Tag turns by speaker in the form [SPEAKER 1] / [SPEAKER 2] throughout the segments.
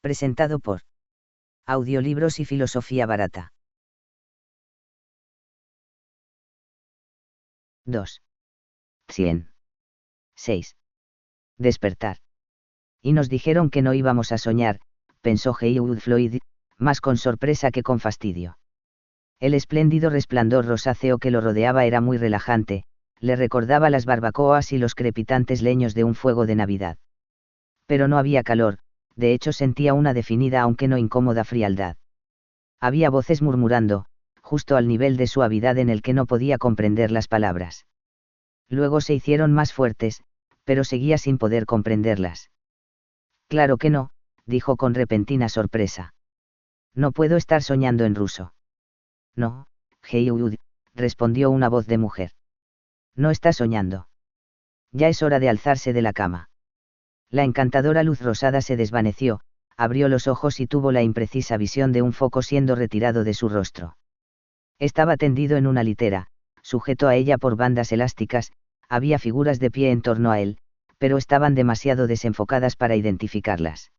[SPEAKER 1] Presentado por Audiolibros y Filosofía Barata. 2. 6. Despertar. Y nos dijeron que no íbamos a soñar, pensó Heywood Floyd, más con sorpresa que con fastidio. El espléndido resplandor rosáceo que lo rodeaba era muy relajante, le recordaba las barbacoas y los crepitantes leños de un fuego de Navidad. Pero no había calor, de hecho sentía una definida aunque no incómoda frialdad. Había voces murmurando, justo al nivel de suavidad en el que no podía comprender las palabras. Luego se hicieron más fuertes, pero seguía sin poder comprenderlas. Claro que no, dijo con repentina sorpresa. No puedo estar soñando en ruso. No, Heywood, respondió una voz de mujer. No está soñando. Ya es hora de alzarse de la cama. La encantadora luz rosada se desvaneció, abrió los ojos y tuvo la imprecisa visión de un foco siendo retirado de su rostro. Estaba tendido en una litera, sujeto a ella por bandas elásticas, había figuras de pie en torno a él, pero estaban demasiado desenfocadas para identificarlas.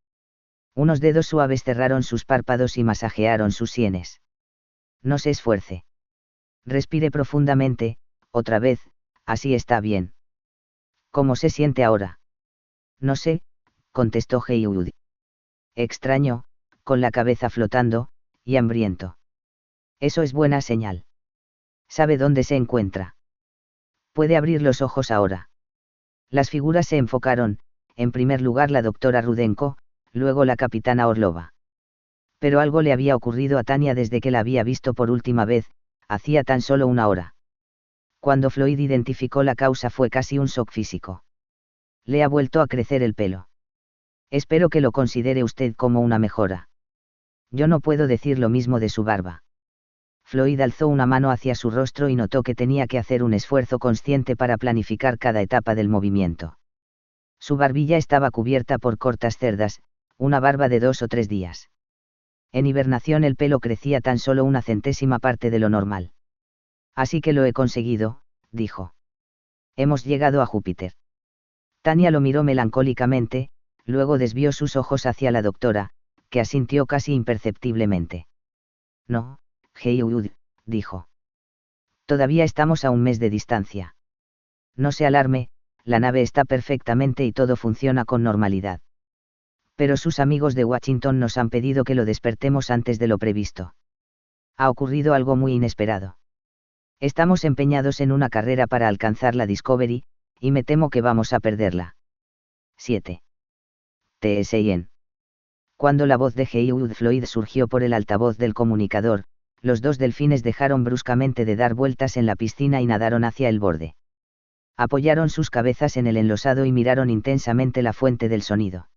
[SPEAKER 1] Unos dedos suaves cerraron sus párpados y masajearon sus sienes. No se esfuerce. Respire profundamente, otra vez, así está bien. ¿Cómo se siente ahora? No sé, contestó Heywood. Extraño, con la cabeza flotando, y hambriento. Eso es buena señal. ¿Sabe dónde se encuentra? Puede abrir los ojos ahora. Las figuras se enfocaron, en primer lugar la doctora Rudenko, luego la capitana Orlova. Pero algo le había ocurrido a Tania desde que la había visto por última vez, hacía tan solo una hora. Cuando Floyd identificó la causa fue casi un shock físico. Le ha vuelto a crecer el pelo. Espero que lo considere usted como una mejora. Yo no puedo decir lo mismo de su barba. Floyd alzó una mano hacia su rostro y notó que tenía que hacer un esfuerzo consciente para planificar cada etapa del movimiento. Su barbilla estaba cubierta por cortas cerdas, una barba de 2 o 3 días. En hibernación el pelo crecía tan solo una centésima parte de lo normal. Así que lo he conseguido, dijo. Hemos llegado a Júpiter. Tania lo miró melancólicamente, luego desvió sus ojos hacia la doctora, que asintió casi imperceptiblemente. No, Heywood, dijo. Todavía estamos a un mes de distancia. No se alarme, la nave está perfectamente y todo funciona con normalidad. Pero sus amigos de Washington nos han pedido que lo despertemos antes de lo previsto. Ha ocurrido algo muy inesperado. Estamos empeñados en una carrera para alcanzar la Discovery, y me temo que vamos a perderla. 7. TSIN. Cuando la voz de Heywood Floyd surgió por el altavoz del comunicador, los dos delfines dejaron bruscamente de dar vueltas en la piscina y nadaron hacia el borde. Apoyaron sus cabezas en el enlosado y miraron intensamente la fuente del sonido.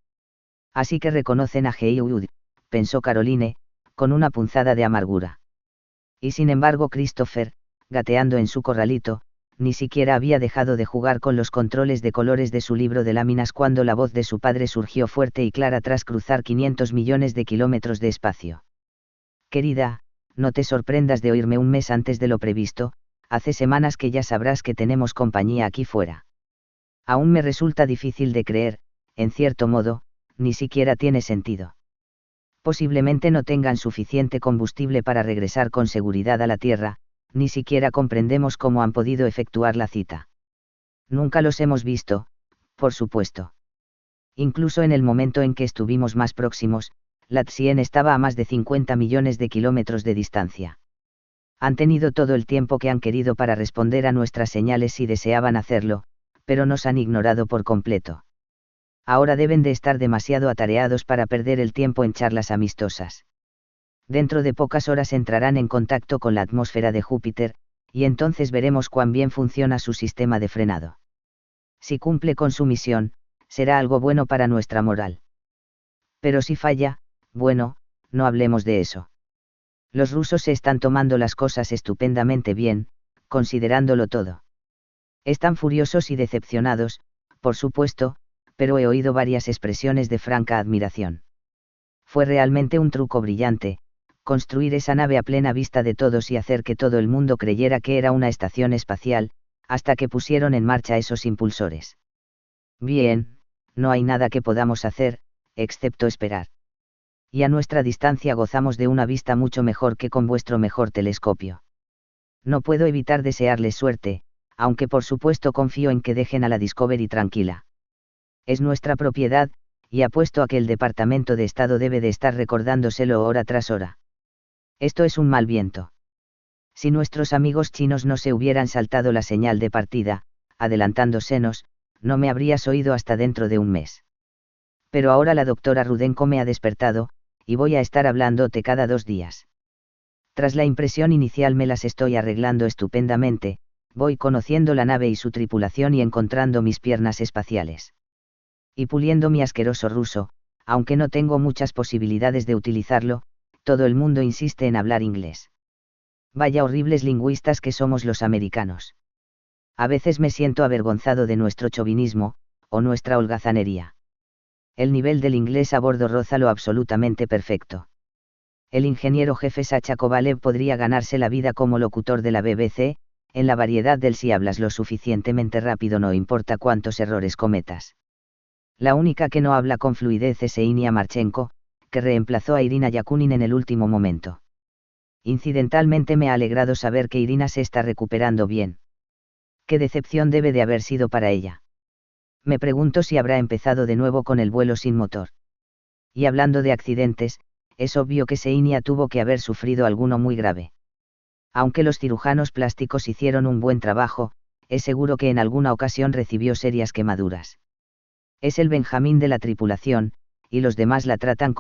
[SPEAKER 1] Así que reconocen a Heywood, pensó Caroline, con una punzada de amargura. Y sin embargo Christopher, gateando en su corralito, ni siquiera había dejado de jugar con los controles de colores de su libro de láminas cuando la voz de su padre surgió fuerte y clara tras cruzar 500 millones de kilómetros de espacio. Querida, no te sorprendas de oírme un mes antes de lo previsto, hace semanas que ya sabrás que tenemos compañía aquí fuera. Aún me resulta difícil de creer, en cierto modo, ni siquiera tiene sentido. Posiblemente no tengan suficiente combustible para regresar con seguridad a la Tierra, ni siquiera comprendemos cómo han podido efectuar la cita. Nunca los hemos visto, por supuesto. Incluso en el momento en que estuvimos más próximos, la TSIEN estaba a más de 50 millones de kilómetros de distancia. Han tenido todo el tiempo que han querido para responder a nuestras señales si deseaban hacerlo, pero nos han ignorado por completo. Ahora deben de estar demasiado atareados para perder el tiempo en charlas amistosas. Dentro de pocas horas entrarán en contacto con la atmósfera de Júpiter, y entonces veremos cuán bien funciona su sistema de frenado. Si cumple con su misión, será algo bueno para nuestra moral. Pero si falla, bueno, no hablemos de eso. Los rusos se están tomando las cosas estupendamente bien, considerándolo todo. Están furiosos y decepcionados, por supuesto, pero he oído varias expresiones de franca admiración. Fue realmente un truco brillante, construir esa nave a plena vista de todos y hacer que todo el mundo creyera que era una estación espacial, hasta que pusieron en marcha esos impulsores. Bien, no hay nada que podamos hacer, excepto esperar. Y a nuestra distancia gozamos de una vista mucho mejor que con vuestro mejor telescopio. No puedo evitar desearles suerte, aunque por supuesto confío en que dejen a la Discovery tranquila. Es nuestra propiedad, y apuesto a que el Departamento de Estado debe de estar recordándoselo hora tras hora. Esto es un mal viento. Si nuestros amigos chinos no se hubieran saltado la señal de partida, adelantándosenos, no me habrías oído hasta dentro de un mes. Pero ahora la doctora Rudenko me ha despertado, y voy a estar hablándote cada 2 días. Tras la impresión inicial me las estoy arreglando estupendamente, voy conociendo la nave y su tripulación y encontrando mis piernas espaciales. Y puliendo mi asqueroso ruso, aunque no tengo muchas posibilidades de utilizarlo, todo el mundo insiste en hablar inglés. Vaya horribles lingüistas que somos los americanos. A veces me siento avergonzado de nuestro chauvinismo, o nuestra holgazanería. El nivel del inglés a bordo roza lo absolutamente perfecto. El ingeniero jefe Sacha Kovalev podría ganarse la vida como locutor de la BBC, en la variedad del si hablas lo suficientemente rápido no importa cuántos errores cometas. La única que no habla con fluidez es Einia Marchenko, que reemplazó a Irina Yakunin en el último momento. Incidentalmente me ha alegrado saber que Irina se está recuperando bien. ¿Qué decepción debe de haber sido para ella? Me pregunto si habrá empezado de nuevo con el vuelo sin motor. Y hablando de accidentes, es obvio que Seinia tuvo que haber sufrido alguno muy grave. Aunque los cirujanos plásticos hicieron un buen trabajo, es seguro que en alguna ocasión recibió serias quemaduras. Es el Benjamín de la tripulación, y los demás la tratan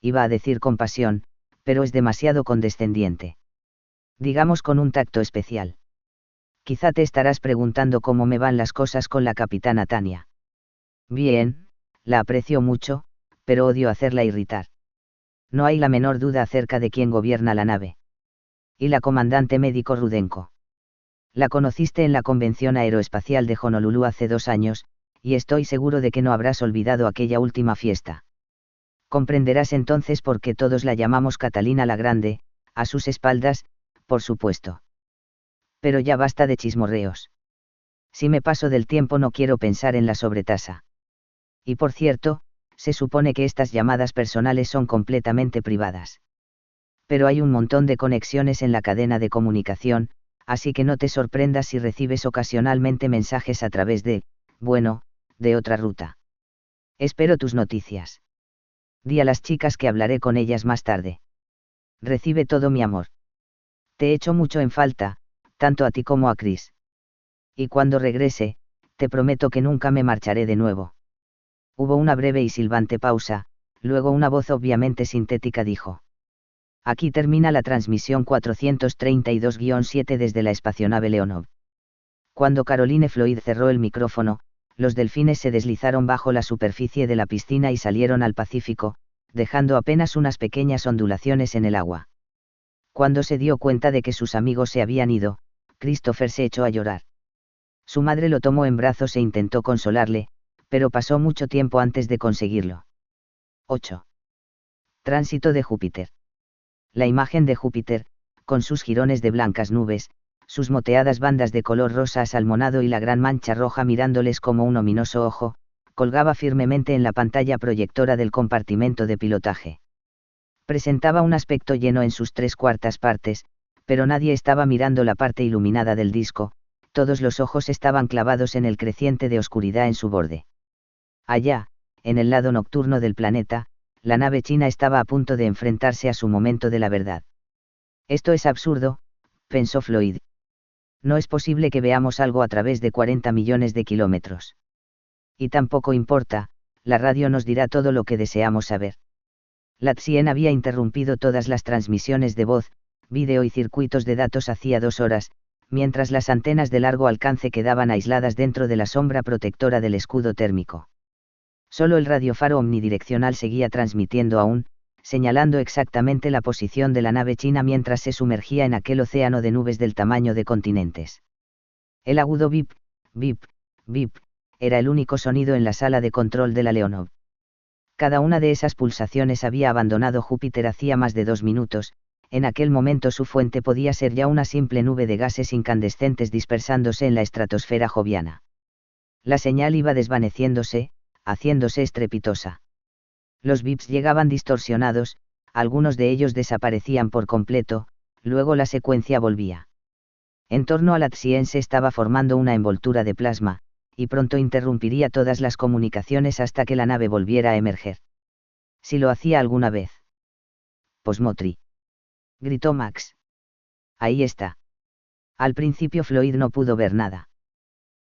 [SPEAKER 1] iba a decir compasión, pero es demasiado condescendiente. Digamos con un tacto especial. Quizá te estarás preguntando cómo me van las cosas con la capitana Tania. Bien, la aprecio mucho, pero odio hacerla irritar. No hay la menor duda acerca de quién gobierna la nave. Y la comandante médico Rudenko. La conociste en la Convención Aeroespacial de Honolulu hace 2 años, y estoy seguro de que no habrás olvidado aquella última fiesta. Comprenderás entonces por qué todos la llamamos Catalina la Grande, a sus espaldas, por supuesto. Pero ya basta de chismorreos. Si me paso del tiempo no quiero pensar en la sobretasa. Y por cierto, se supone que estas llamadas personales son completamente privadas. Pero hay un montón de conexiones en la cadena de comunicación, así que no te sorprendas si recibes ocasionalmente mensajes a través de otra ruta. Espero tus noticias. Di a las chicas que hablaré con ellas más tarde. Recibe todo mi amor. Te echo mucho en falta, tanto a ti como a Chris. Y cuando regrese, te prometo que nunca me marcharé de nuevo. Hubo una breve y silbante pausa, luego una voz obviamente sintética dijo. Aquí termina la transmisión 432-7 desde la espacionave Leonov. Cuando Caroline Floyd cerró el micrófono, los delfines se deslizaron bajo la superficie de la piscina y salieron al Pacífico, dejando apenas unas pequeñas ondulaciones en el agua. Cuando se dio cuenta de que sus amigos se habían ido, Christopher se echó a llorar. Su madre lo tomó en brazos e intentó consolarle, pero pasó mucho tiempo antes de conseguirlo. 8. Tránsito de Júpiter. La imagen de Júpiter, con sus jirones de blancas nubes, sus moteadas bandas de color rosa asalmonado y la gran mancha roja mirándoles como un ominoso ojo, colgaba firmemente en la pantalla proyectora del compartimento de pilotaje. Presentaba un aspecto lleno en sus 3/4 partes, pero nadie estaba mirando la parte iluminada del disco, todos los ojos estaban clavados en el creciente de oscuridad en su borde. Allá, en el lado nocturno del planeta, la nave china estaba a punto de enfrentarse a su momento de la verdad. Esto es absurdo, pensó Floyd. No es posible que veamos algo a través de 40 millones de kilómetros. Y tampoco importa, la radio nos dirá todo lo que deseamos saber. La TSIEN había interrumpido todas las transmisiones de voz, vídeo y circuitos de datos hacía 2 horas, mientras las antenas de largo alcance quedaban aisladas dentro de la sombra protectora del escudo térmico. Solo el radiofaro omnidireccional seguía transmitiendo aún, señalando exactamente la posición de la nave china mientras se sumergía en aquel océano de nubes del tamaño de continentes. El agudo bip, bip, bip, era el único sonido en la sala de control de la Leonov. Cada una de esas pulsaciones había abandonado Júpiter hacía más de 2 minutos, en aquel momento su fuente podía ser ya una simple nube de gases incandescentes dispersándose en la estratosfera joviana. La señal iba desvaneciéndose, haciéndose estrepitosa. Los bips llegaban distorsionados, algunos de ellos desaparecían por completo, luego la secuencia volvía. En torno a la Tsien se estaba formando una envoltura de plasma, y pronto interrumpiría todas las comunicaciones hasta que la nave volviera a emerger. Si lo hacía alguna vez. Posmotri. Gritó Max. Ahí está. Al principio Floyd no pudo ver nada.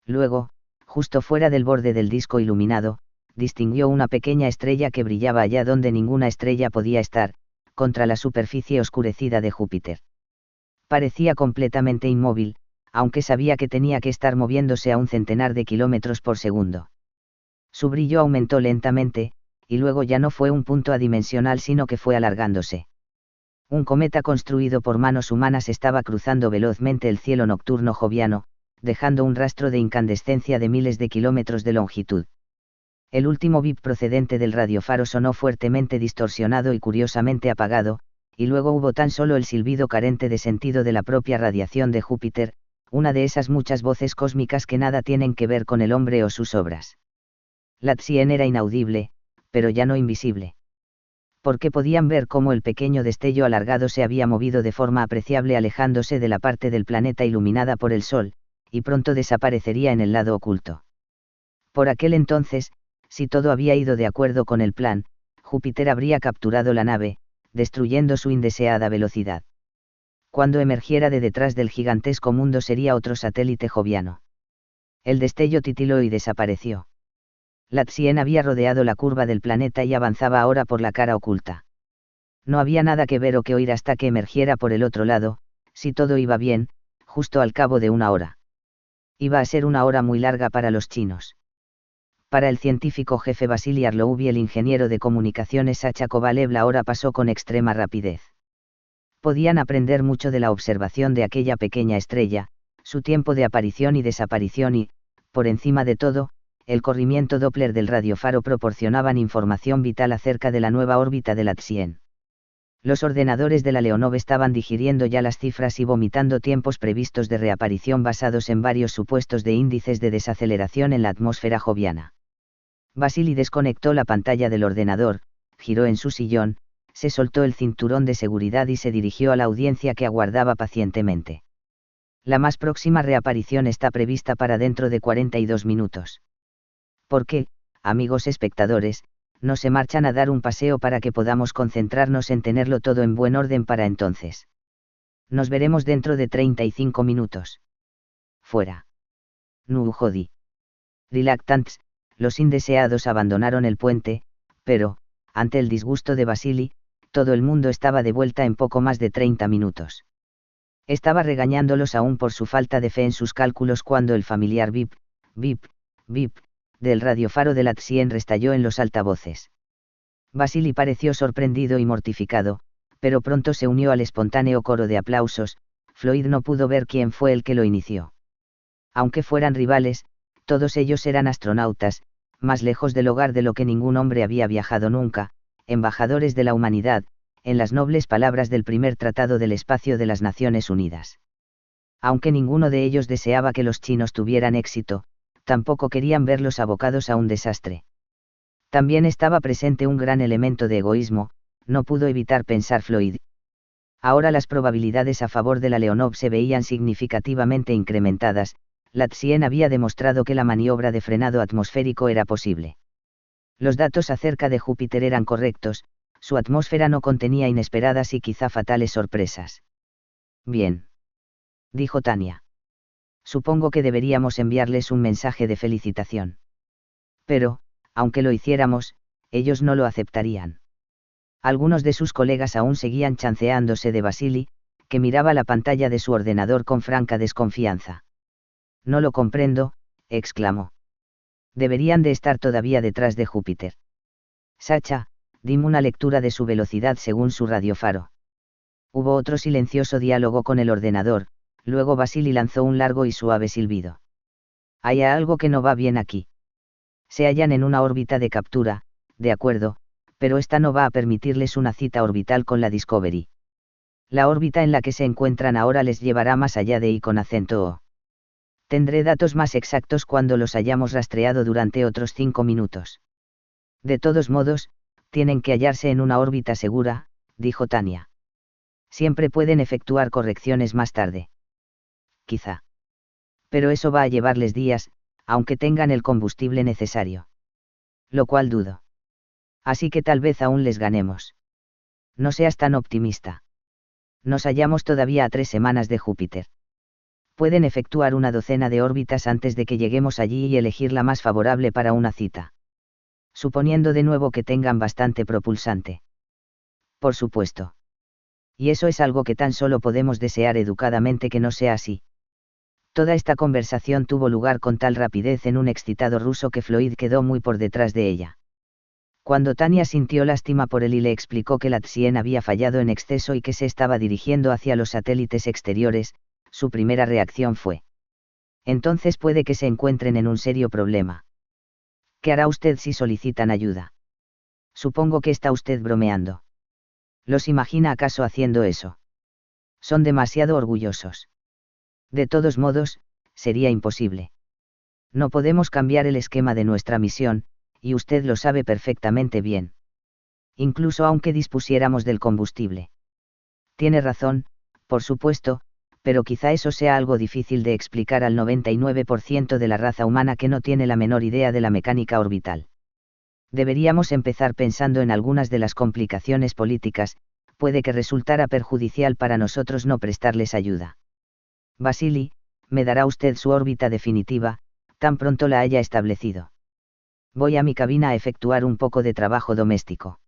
[SPEAKER 1] Luego, justo fuera del borde del disco iluminado, distinguió una pequeña estrella que brillaba allá donde ninguna estrella podía estar, contra la superficie oscurecida de Júpiter. Parecía completamente inmóvil, aunque sabía que tenía que estar moviéndose a 1 centenar de kilómetros por segundo. Su brillo aumentó lentamente, y luego ya no fue un punto adimensional sino que fue alargándose. Un cometa construido por manos humanas estaba cruzando velozmente el cielo nocturno joviano, dejando un rastro de incandescencia de miles de kilómetros de longitud. El último bip procedente del radiofaro sonó fuertemente distorsionado y curiosamente apagado, y luego hubo tan solo el silbido carente de sentido de la propia radiación de Júpiter, una de esas muchas voces cósmicas que nada tienen que ver con el hombre o sus obras. La Tsien era inaudible, pero ya no invisible. Porque podían ver cómo el pequeño destello alargado se había movido de forma apreciable alejándose de la parte del planeta iluminada por el Sol, y pronto desaparecería en el lado oculto. Por aquel entonces, si todo había ido de acuerdo con el plan, Júpiter habría capturado la nave, destruyendo su indeseada velocidad. Cuando emergiera de detrás del gigantesco mundo sería otro satélite joviano. El destello titiló y desapareció. La Tsien había rodeado la curva del planeta y avanzaba ahora por la cara oculta. No había nada que ver o que oír hasta que emergiera por el otro lado, si todo iba bien, justo al cabo de 1 hora. Iba a ser 1 hora muy larga para los chinos. Para el científico jefe Vasily Arlov y el ingeniero de comunicaciones Sacha Kovalev la hora pasó con extrema rapidez. Podían aprender mucho de la observación de aquella pequeña estrella, su tiempo de aparición y desaparición y, por encima de todo, el corrimiento Doppler del radiofaro proporcionaban información vital acerca de la nueva órbita de la Tsien. Los ordenadores de la Leonov estaban digiriendo ya las cifras y vomitando tiempos previstos de reaparición basados en varios supuestos de índices de desaceleración en la atmósfera joviana. Vasily desconectó la pantalla del ordenador, giró en su sillón, se soltó el cinturón de seguridad y se dirigió a la audiencia que aguardaba pacientemente. La más próxima reaparición está prevista para dentro de 42 minutos. ¿Por qué, amigos espectadores, no se marchan a dar un paseo para que podamos concentrarnos en tenerlo todo en buen orden para entonces? Nos veremos dentro de 35 minutos. Fuera. Nu jodi. Reluctants, los indeseados abandonaron el puente, pero, ante el disgusto de Vasily, todo el mundo estaba de vuelta en poco más de 30 minutos. Estaba regañándolos aún por su falta de fe en sus cálculos cuando el familiar bip, bip, bip, del radiofaro de la Tsien restalló en los altavoces. Vasily pareció sorprendido y mortificado, pero pronto se unió al espontáneo coro de aplausos. Floyd no pudo ver quién fue el que lo inició. Aunque fueran rivales, todos ellos eran astronautas, más lejos del hogar de lo que ningún hombre había viajado nunca, embajadores de la humanidad, en las nobles palabras del primer Tratado del Espacio de las Naciones Unidas. Aunque ninguno de ellos deseaba que los chinos tuvieran éxito, tampoco querían verlos abocados a un desastre. También estaba presente un gran elemento de egoísmo, no pudo evitar pensar Floyd. Ahora las probabilidades a favor de la Leonov se veían significativamente incrementadas. La Tsien había demostrado que la maniobra de frenado atmosférico era posible. Los datos acerca de Júpiter eran correctos, su atmósfera no contenía inesperadas y quizá fatales sorpresas. Bien. Dijo Tania. Supongo que deberíamos enviarles un mensaje de felicitación. Pero, aunque lo hiciéramos, ellos no lo aceptarían. Algunos de sus colegas aún seguían chanceándose de Vasily, que miraba la pantalla de su ordenador con franca desconfianza. No lo comprendo, exclamó. Deberían de estar todavía detrás de Júpiter. Sacha, dime una lectura de su velocidad según su radiofaro. Hubo otro silencioso diálogo con el ordenador. Luego Vasily lanzó un largo y suave silbido. Hay algo que no va bien aquí. Se hallan en una órbita de captura, de acuerdo, pero esta no va a permitirles una cita orbital con la Discovery. La órbita en la que se encuentran ahora les llevará más allá de I con acento O. Tendré datos más exactos cuando los hayamos rastreado durante otros 5 minutos. De todos modos, Tienen que hallarse en una órbita segura, dijo Tania. Siempre pueden efectuar correcciones más tarde. Quizá. Pero eso va a llevarles días, aunque tengan el combustible necesario. Lo cual dudo. Así que tal vez aún les ganemos. No seas tan optimista. Nos hallamos todavía a 3 semanas de Júpiter. Pueden efectuar una docena de órbitas antes de que lleguemos allí y elegir la más favorable para una cita. Suponiendo de nuevo que tengan bastante propulsante. Por supuesto. Y eso es algo que tan solo podemos desear educadamente que no sea así. Toda esta conversación tuvo lugar con tal rapidez en un excitado ruso que Floyd quedó muy por detrás de ella. Cuando Tania sintió lástima por él y le explicó que la Tsien había fallado en exceso y que se estaba dirigiendo hacia los satélites exteriores, su primera reacción fue: entonces puede que se encuentren en un serio problema. ¿Qué hará usted si solicitan ayuda? Supongo que está usted bromeando. ¿Los imagina acaso haciendo eso? Son demasiado orgullosos. De todos modos, sería imposible. No podemos cambiar el esquema de nuestra misión, y usted lo sabe perfectamente bien. Incluso aunque dispusiéramos del combustible. Tiene razón, por supuesto, pero quizá eso sea algo difícil de explicar al 99% de la raza humana que no tiene la menor idea de la mecánica orbital. Deberíamos empezar pensando en algunas de las complicaciones políticas, puede que resultara perjudicial para nosotros no prestarles ayuda. Vasily, me dará usted su órbita definitiva, tan pronto la haya establecido. Voy a mi cabina a efectuar un poco de trabajo doméstico.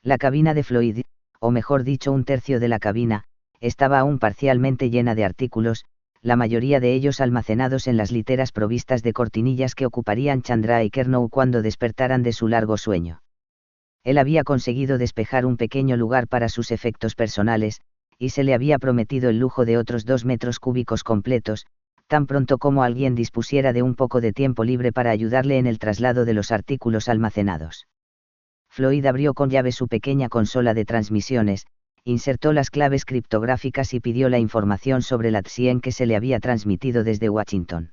[SPEAKER 1] La cabina de Floyd, o mejor dicho un tercio de la cabina, estaba aún parcialmente llena de artículos, la mayoría de ellos almacenados en las literas provistas de cortinillas que ocuparían Chandra y Kernow cuando despertaran de su largo sueño. Él había conseguido despejar un pequeño lugar para sus efectos personales, y se le había prometido el lujo de otros 2 metros cúbicos completos, tan pronto como alguien dispusiera de un poco de tiempo libre para ayudarle en el traslado de los artículos almacenados. Floyd abrió con llave su pequeña consola de transmisiones, insertó las claves criptográficas y pidió la información sobre la Tsien que se le había transmitido desde Washington.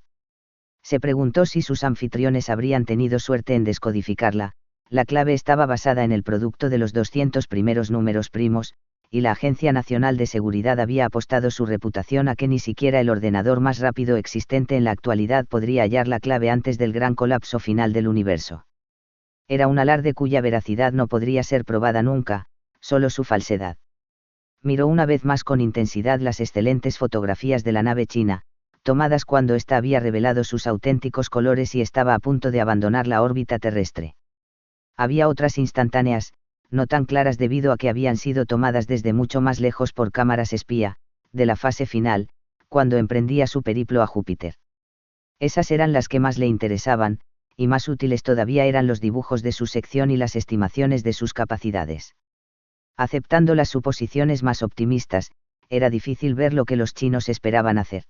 [SPEAKER 1] Se preguntó si sus anfitriones habrían tenido suerte en descodificarla. La clave estaba basada en el producto de los 200 primeros números primos, y la Agencia Nacional de Seguridad había apostado su reputación a que ni siquiera el ordenador más rápido existente en la actualidad podría hallar la clave antes del gran colapso final del universo. Era un alarde cuya veracidad no podría ser probada nunca, solo su falsedad. Miró una vez más con intensidad las excelentes fotografías de la nave china, tomadas cuando ésta había revelado sus auténticos colores y estaba a punto de abandonar la órbita terrestre. Había otras instantáneas, no tan claras debido a que habían sido tomadas desde mucho más lejos por cámaras espía, de la fase final, cuando emprendía su periplo a Júpiter. Esas eran las que más le interesaban, y más útiles todavía eran los dibujos de su sección y las estimaciones de sus capacidades. Aceptando las suposiciones más optimistas, era difícil ver lo que los chinos esperaban hacer.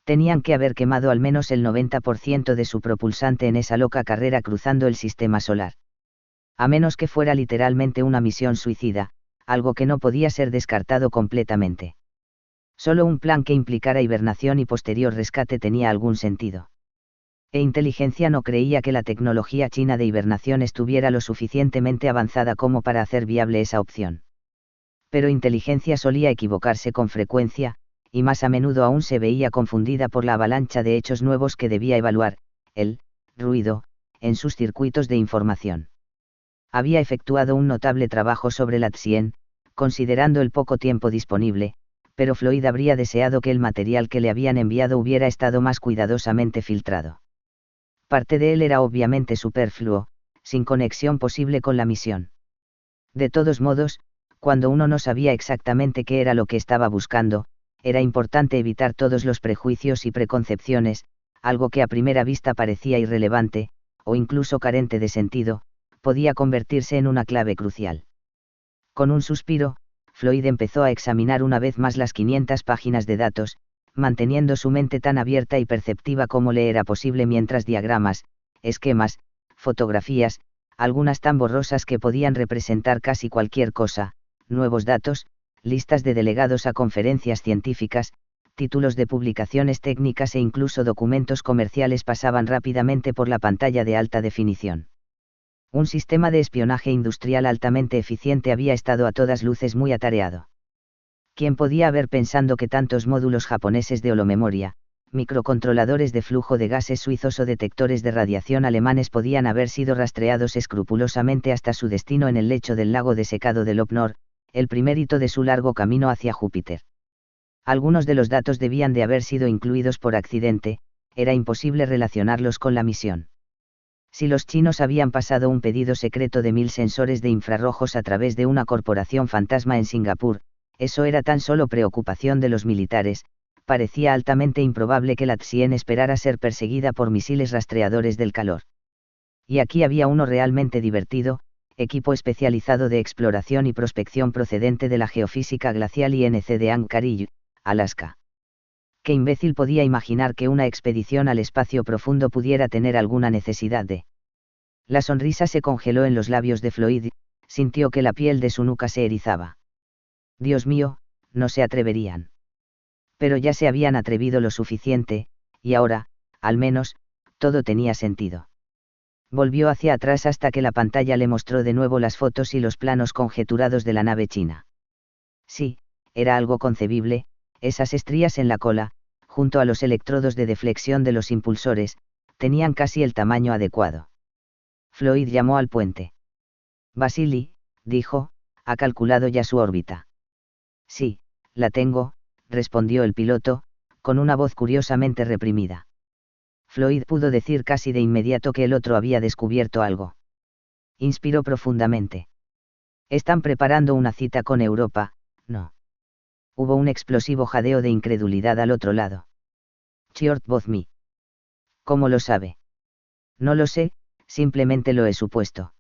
[SPEAKER 1] Tenían que haber quemado al menos el 90% de su propulsante en esa loca carrera cruzando el sistema solar. A menos que fuera literalmente una misión suicida, algo que no podía ser descartado completamente. Solo un plan que implicara hibernación y posterior rescate tenía algún sentido. Inteligencia no creía que la tecnología china de hibernación estuviera lo suficientemente avanzada como para hacer viable esa opción. Pero Inteligencia solía equivocarse con frecuencia, y más a menudo aún se veía confundida por la avalancha de hechos nuevos que debía evaluar, el ruido, en sus circuitos de información. Había efectuado un notable trabajo sobre la Tsien, considerando el poco tiempo disponible, pero Floyd habría deseado que el material que le habían enviado hubiera estado más cuidadosamente filtrado. Parte de él era obviamente superfluo, sin conexión posible con la misión. De todos modos, cuando uno no sabía exactamente qué era lo que estaba buscando, era importante evitar todos los prejuicios y preconcepciones, algo que a primera vista parecía irrelevante, o incluso carente de sentido, podía convertirse en una clave crucial. Con un suspiro, Floyd empezó a examinar una vez más las 500 páginas de datos, manteniendo su mente tan abierta y perceptiva como le era posible mientras diagramas, esquemas, fotografías, algunas tan borrosas que podían representar casi cualquier cosa, nuevos datos, listas de delegados a conferencias científicas, títulos de publicaciones técnicas e incluso documentos comerciales pasaban rápidamente por la pantalla de alta definición. Un sistema de espionaje industrial altamente eficiente había estado a todas luces muy atareado. ¿Quién podía haber pensado que tantos módulos japoneses de holomemoria, microcontroladores de flujo de gases suizos o detectores de radiación alemanes podían haber sido rastreados escrupulosamente hasta su destino en el lecho del lago desecado de Lopnor, el primer hito de su largo camino hacia Júpiter? Algunos de los datos debían de haber sido incluidos por accidente, era imposible relacionarlos con la misión. Si los chinos habían pasado un pedido secreto de 1000 sensores de infrarrojos a través de una corporación fantasma en Singapur, eso era tan solo preocupación de los militares. Parecía altamente improbable que la Tsien esperara ser perseguida por misiles rastreadores del calor. Y aquí había uno realmente divertido, equipo especializado de exploración y prospección procedente de la Geofísica Glacial INC de Anchorage, Alaska. ¿Qué imbécil podía imaginar que una expedición al espacio profundo pudiera tener alguna necesidad de? La sonrisa se congeló en los labios de Floyd, sintió que la piel de su nuca se erizaba. Dios mío, no se atreverían. Pero ya se habían atrevido lo suficiente, y ahora, al menos, todo tenía sentido. Volvió hacia atrás hasta que la pantalla le mostró de nuevo las fotos y los planos conjeturados de la nave china. Sí, era algo concebible, esas estrías en la cola, junto a los electrodos de deflexión de los impulsores, tenían casi el tamaño adecuado. Floyd llamó al puente. Vasily, dijo, ¿ha calculado ya su órbita? Sí, la tengo, respondió el piloto, con una voz curiosamente reprimida. Floyd pudo decir casi de inmediato que el otro había descubierto algo. Inspiró profundamente. Están preparando una cita con Europa, ¿no? Hubo un explosivo jadeo de incredulidad al otro lado. Short both me. ¿Cómo lo sabe? No lo sé, simplemente lo he supuesto.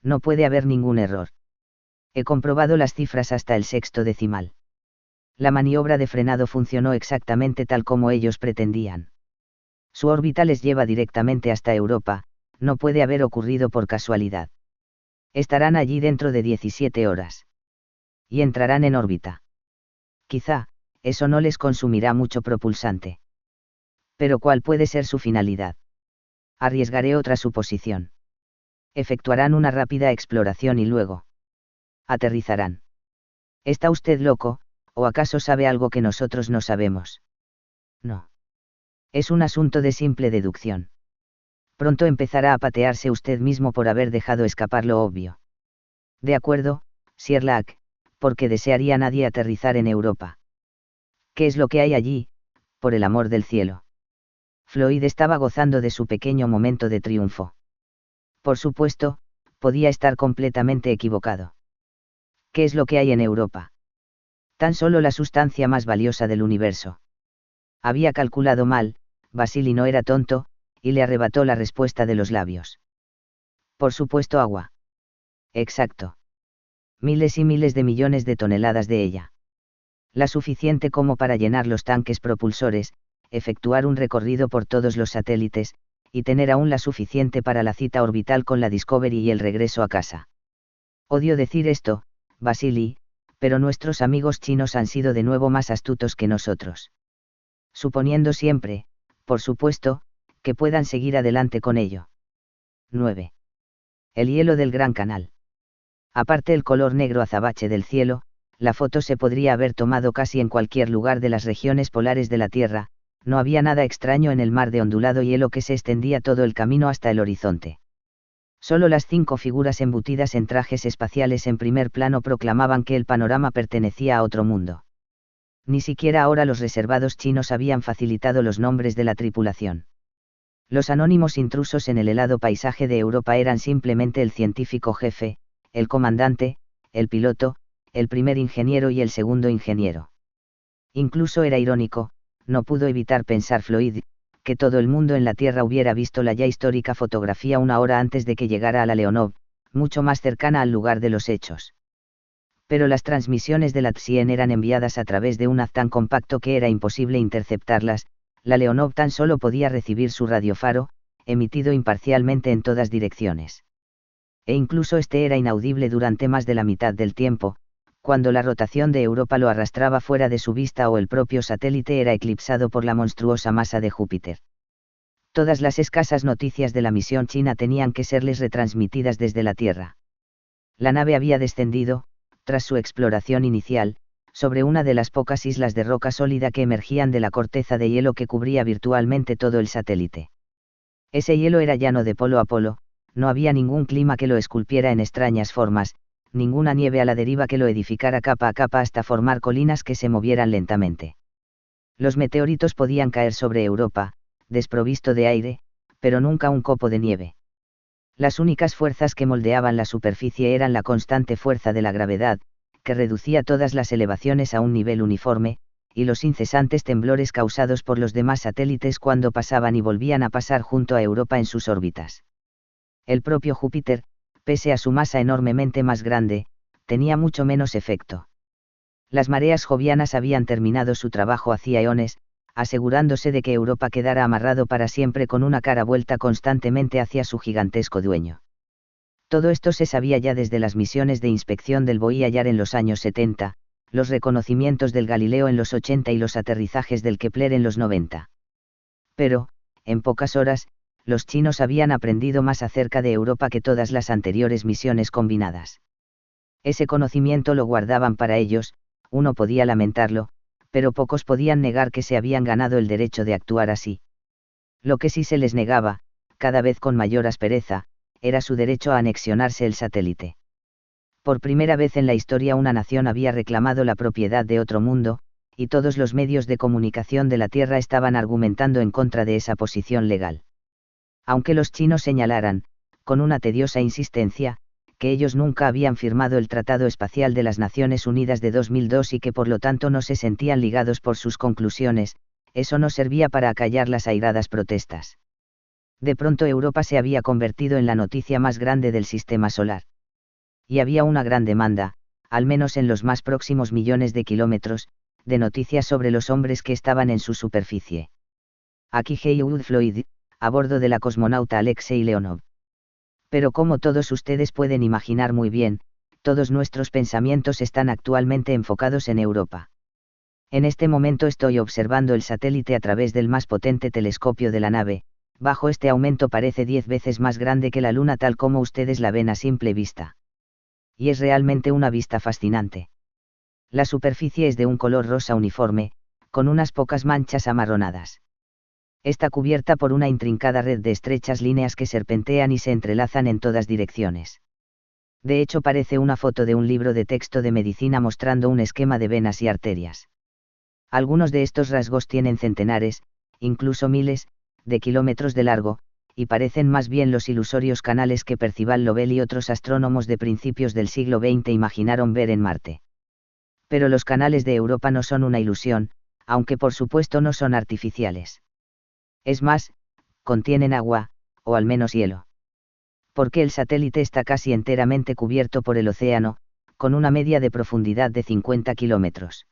[SPEAKER 1] No puede haber ningún error. He comprobado las cifras hasta el sexto decimal. La maniobra de frenado funcionó exactamente tal como ellos pretendían. Su órbita les lleva directamente hasta Europa, no puede haber ocurrido por casualidad. Estarán allí dentro de 17 horas. Y entrarán en órbita. Quizá, eso no les consumirá mucho propulsante. Pero ¿cuál puede ser su finalidad? Arriesgaré otra suposición. Efectuarán una rápida exploración y luego aterrizarán. ¿Está usted loco, o acaso sabe algo que nosotros no sabemos? No. Es un asunto de simple deducción. Pronto empezará a patearse usted mismo por haber dejado escapar lo obvio. De acuerdo, Sherlock, porque desearía nadie aterrizar en Europa. ¿Qué es lo que hay allí, por el amor del cielo? Floyd estaba gozando de su pequeño momento de triunfo. Por supuesto, podía estar completamente equivocado. ¿Qué es lo que hay en Europa? Tan solo la sustancia más valiosa del universo. Había calculado mal, Vasily no era tonto, y le arrebató la respuesta de los labios. Por supuesto agua. Exacto. Miles y miles de millones de toneladas de ella. La suficiente como para llenar los tanques propulsores, efectuar un recorrido por todos los satélites, y tener aún la suficiente para la cita orbital con la Discovery y el regreso a casa. Odio decir esto, Vasily, pero nuestros amigos chinos han sido de nuevo más astutos que nosotros. Suponiendo siempre, por supuesto, que puedan seguir adelante con ello. 9. El hielo del Gran Canal. Aparte el color negro azabache del cielo, la foto se podría haber tomado casi en cualquier lugar de las regiones polares de la Tierra, no había nada extraño en el mar de ondulado hielo que se extendía todo el camino hasta el horizonte. Solo las 5 figuras embutidas en trajes espaciales en primer plano proclamaban que el panorama pertenecía a otro mundo. Ni siquiera ahora los reservados chinos habían facilitado los nombres de la tripulación. Los anónimos intrusos en el helado paisaje de Europa eran simplemente el científico jefe, el comandante, el piloto, el primer ingeniero y el segundo ingeniero. Incluso era irónico, no pudo evitar pensar Floyd, que todo el mundo en la Tierra hubiera visto la ya histórica fotografía una hora antes de que llegara a la Leonov, mucho más cercana al lugar de los hechos. Pero las transmisiones de la Tsien eran enviadas a través de un haz tan compacto que era imposible interceptarlas, la Leonov tan solo podía recibir su radiofaro, emitido imparcialmente en todas direcciones. E incluso este era inaudible durante más de la mitad del tiempo, cuando la rotación de Europa lo arrastraba fuera de su vista o el propio satélite era eclipsado por la monstruosa masa de Júpiter. Todas las escasas noticias de la misión china tenían que serles retransmitidas desde la Tierra. La nave había descendido, tras su exploración inicial, sobre una de las pocas islas de roca sólida que emergían de la corteza de hielo que cubría virtualmente todo el satélite. Ese hielo era llano de polo a polo, no había ningún clima que lo esculpiera en extrañas formas, ninguna nieve a la deriva que lo edificara capa a capa hasta formar colinas que se movieran lentamente. Los meteoritos podían caer sobre Europa, desprovisto de aire, pero nunca un copo de nieve. Las únicas fuerzas que moldeaban la superficie eran la constante fuerza de la gravedad, que reducía todas las elevaciones a un nivel uniforme, y los incesantes temblores causados por los demás satélites cuando pasaban y volvían a pasar junto a Europa en sus órbitas. El propio Júpiter, pese a su masa enormemente más grande, tenía mucho menos efecto. Las mareas jovianas habían terminado su trabajo hacía eones, asegurándose de que Europa quedara amarrado para siempre con una cara vuelta constantemente hacia su gigantesco dueño. Todo esto se sabía ya desde las misiones de inspección del Voyager en los años 70, los reconocimientos del Galileo en los 80 y los aterrizajes del Kepler en los 90. Pero, en pocas horas, los chinos habían aprendido más acerca de Europa que todas las anteriores misiones combinadas. Ese conocimiento lo guardaban para ellos, uno podía lamentarlo, pero pocos podían negar que se habían ganado el derecho de actuar así. Lo que sí se les negaba, cada vez con mayor aspereza, era su derecho a anexionarse el satélite. Por primera vez en la historia una nación había reclamado la propiedad de otro mundo, y todos los medios de comunicación de la Tierra estaban argumentando en contra de esa posición legal. Aunque los chinos señalaran, con una tediosa insistencia, que ellos nunca habían firmado el Tratado Espacial de las Naciones Unidas de 2002 y que por lo tanto no se sentían ligados por sus conclusiones, eso no servía para acallar las airadas protestas. De pronto Europa se había convertido en la noticia más grande del sistema solar. Y había una gran demanda, al menos en los más próximos millones de kilómetros, de noticias sobre los hombres que estaban en su superficie. Aquí Heywood Floyd, a bordo de la cosmonauta Alexei Leonov. Pero como todos ustedes pueden imaginar muy bien, todos nuestros pensamientos están actualmente enfocados en Europa. En este momento estoy observando el satélite a través del más potente telescopio de la nave, bajo este aumento parece 10 veces más grande que la Luna tal como ustedes la ven a simple vista. Y es realmente una vista fascinante. La superficie es de un color rosa uniforme, con unas pocas manchas amarronadas. Está cubierta por una intrincada red de estrechas líneas que serpentean y se entrelazan en todas direcciones. De hecho parece una foto de un libro de texto de medicina mostrando un esquema de venas y arterias. Algunos de estos rasgos tienen centenares, incluso miles, de kilómetros de largo, y parecen más bien los ilusorios canales que Percival Lobel y otros astrónomos de principios del siglo XX imaginaron ver en Marte. Pero los canales de Europa no son una ilusión, aunque por supuesto no son artificiales. Es más, contienen agua, o al menos hielo. Porque el satélite está casi enteramente cubierto por el océano, con una media de profundidad de 50 kilómetros.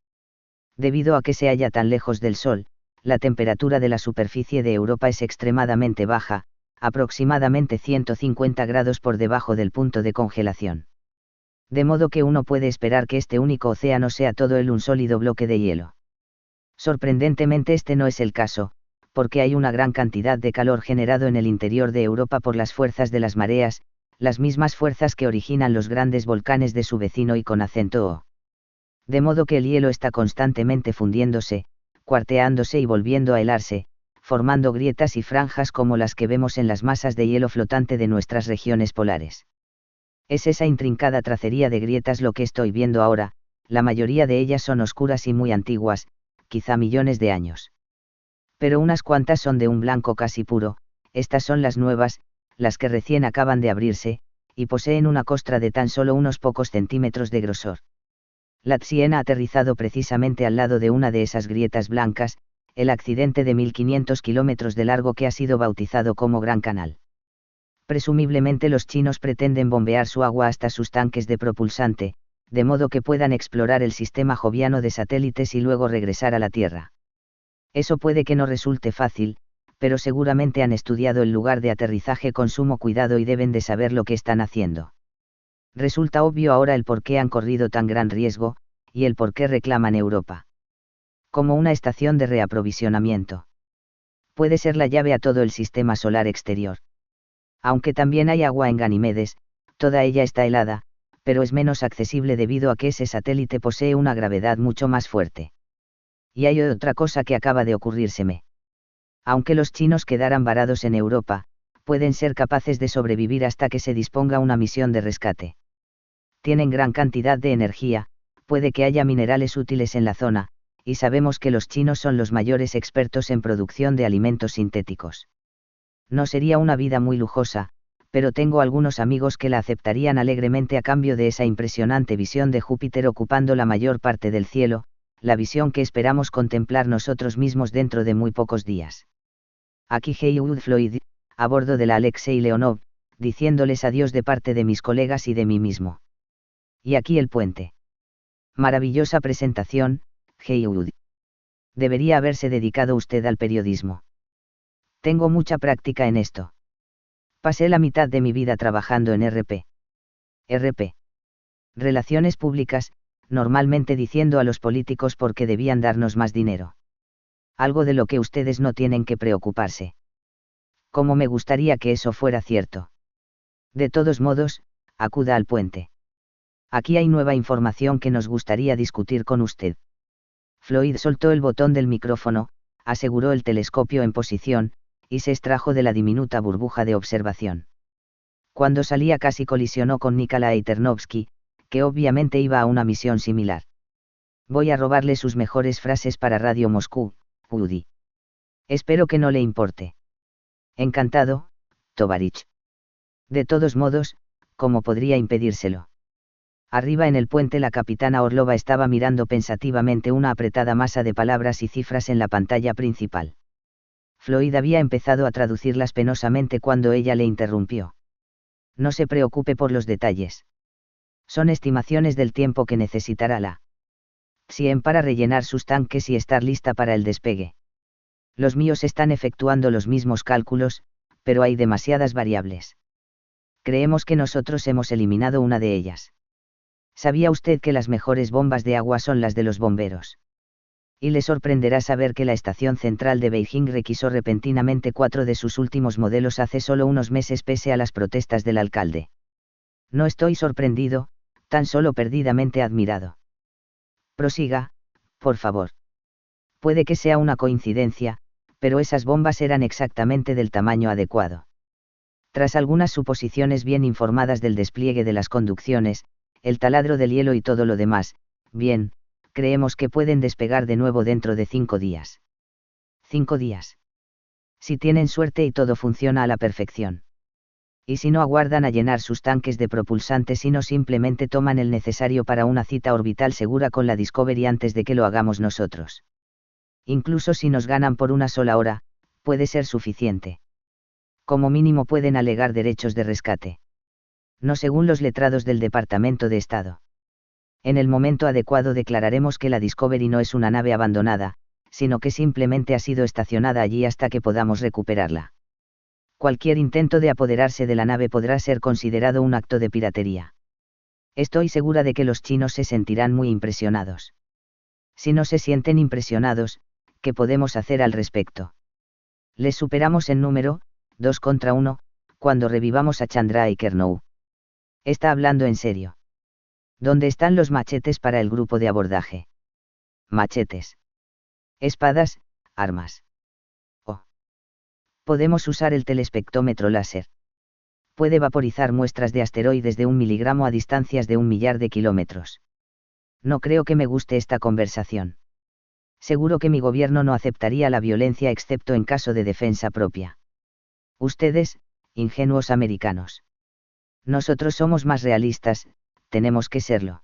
[SPEAKER 1] Debido a que se halla tan lejos del Sol, la temperatura de la superficie de Europa es extremadamente baja, aproximadamente 150 grados por debajo del punto de congelación. De modo que uno puede esperar que este único océano sea todo él un sólido bloque de hielo. Sorprendentemente este no es el caso, porque hay una gran cantidad de calor generado en el interior de Europa por las fuerzas de las mareas, las mismas fuerzas que originan los grandes volcanes de su vecino y con acento O. De modo que el hielo está constantemente fundiéndose, cuarteándose y volviendo a helarse, formando grietas y franjas como las que vemos en las masas de hielo flotante de nuestras regiones polares. Es esa intrincada tracería de grietas lo que estoy viendo ahora, la mayoría de ellas son oscuras y muy antiguas, quizá millones de años. Pero unas cuantas son de un blanco casi puro, estas son las nuevas, las que recién acaban de abrirse, y poseen una costra de tan solo unos pocos centímetros de grosor. La Txien ha aterrizado precisamente al lado de una de esas grietas blancas, el accidente de 1500 kilómetros de largo que ha sido bautizado como Gran Canal. Presumiblemente los chinos pretenden bombear su agua hasta sus tanques de propulsante, de modo que puedan explorar el sistema joviano de satélites y luego regresar a la Tierra. Eso puede que no resulte fácil, pero seguramente han estudiado el lugar de aterrizaje con sumo cuidado y deben de saber lo que están haciendo. Resulta obvio ahora el por qué han corrido tan gran riesgo, y el por qué reclaman Europa como una estación de reaprovisionamiento. Puede ser la llave a todo el sistema solar exterior. Aunque también hay agua en Ganímedes, toda ella está helada, pero es menos accesible debido a que ese satélite posee una gravedad mucho más fuerte. Y hay otra cosa que acaba de ocurrírseme. Aunque los chinos quedaran varados en Europa, pueden ser capaces de sobrevivir hasta que se disponga una misión de rescate. Tienen gran cantidad de energía, puede que haya minerales útiles en la zona, y sabemos que los chinos son los mayores expertos en producción de alimentos sintéticos. No sería una vida muy lujosa, pero tengo algunos amigos que la aceptarían alegremente a cambio de esa impresionante visión de Júpiter ocupando la mayor parte del cielo, la visión que esperamos contemplar nosotros mismos dentro de muy pocos días. Aquí Heywood Floyd, a bordo de la Alexei Leonov, diciéndoles adiós de parte de mis colegas y de mí mismo. Y aquí el puente. Maravillosa presentación, Heywood. Debería haberse dedicado usted al periodismo. Tengo mucha práctica en esto. Pasé la mitad de mi vida trabajando en RP. Relaciones públicas, normalmente diciendo a los políticos por qué debían darnos más dinero. Algo de lo que ustedes no tienen que preocuparse. Cómo me gustaría que eso fuera cierto. De todos modos, acuda al puente. Aquí hay nueva información que nos gustaría discutir con usted. Floyd soltó el botón del micrófono, aseguró el telescopio en posición, y se extrajo de la diminuta burbuja de observación. Cuando salía casi colisionó con Nikolai Ternovsky, que obviamente iba a una misión similar. Voy a robarle sus mejores frases para Radio Moscú, Woody. Espero que no le importe. Encantado, Tovarich. De todos modos, ¿cómo podría impedírselo? Arriba en el puente la capitana Orlova estaba mirando pensativamente una apretada masa de palabras y cifras en la pantalla principal. Floyd había empezado a traducirlas penosamente cuando ella le interrumpió. No se preocupe por los detalles. Son estimaciones del tiempo que necesitará la CIEM para rellenar sus tanques y estar lista para el despegue. Los míos están efectuando los mismos cálculos, pero hay demasiadas variables. Creemos que nosotros hemos eliminado una de ellas. ¿Sabía usted que las mejores bombas de agua son las de los bomberos? Y le sorprenderá saber que la estación central de Beijing requisó repentinamente 4 de sus últimos modelos hace solo unos meses pese a las protestas del alcalde. No estoy sorprendido, tan solo perdidamente admirado. Prosiga, por favor. Puede que sea una coincidencia, pero esas bombas eran exactamente del tamaño adecuado. Tras algunas suposiciones bien informadas del despliegue de las conducciones, el taladro del hielo y todo lo demás, bien, creemos que pueden despegar de nuevo dentro de 5 días. 5 días. Si tienen suerte y todo funciona a la perfección. Y si no aguardan a llenar sus tanques de propulsantes y no simplemente toman el necesario para una cita orbital segura con la Discovery antes de que lo hagamos nosotros. Incluso si nos ganan por una sola hora, puede ser suficiente. Como mínimo pueden alegar derechos de rescate. No según los letrados del Departamento de Estado. En el momento adecuado declararemos que la Discovery no es una nave abandonada, sino que simplemente ha sido estacionada allí hasta que podamos recuperarla. Cualquier intento de apoderarse de la nave podrá ser considerado un acto de piratería. Estoy segura de que los chinos se sentirán muy impresionados. Si no se sienten impresionados, ¿qué podemos hacer al respecto? Les superamos en número, 2 contra 1, cuando revivamos a Chandra y Kernou. Está hablando en serio. ¿Dónde están los machetes para el grupo de abordaje? Machetes. Espadas, armas. Oh. Podemos usar el telespectómetro láser. Puede vaporizar muestras de asteroides de 1 miligramo a distancias de 1 millar de kilómetros. No creo que me guste esta conversación. Seguro que mi gobierno no aceptaría la violencia excepto en caso de defensa propia. Ustedes, ingenuos americanos. Nosotros somos más realistas, tenemos que serlo.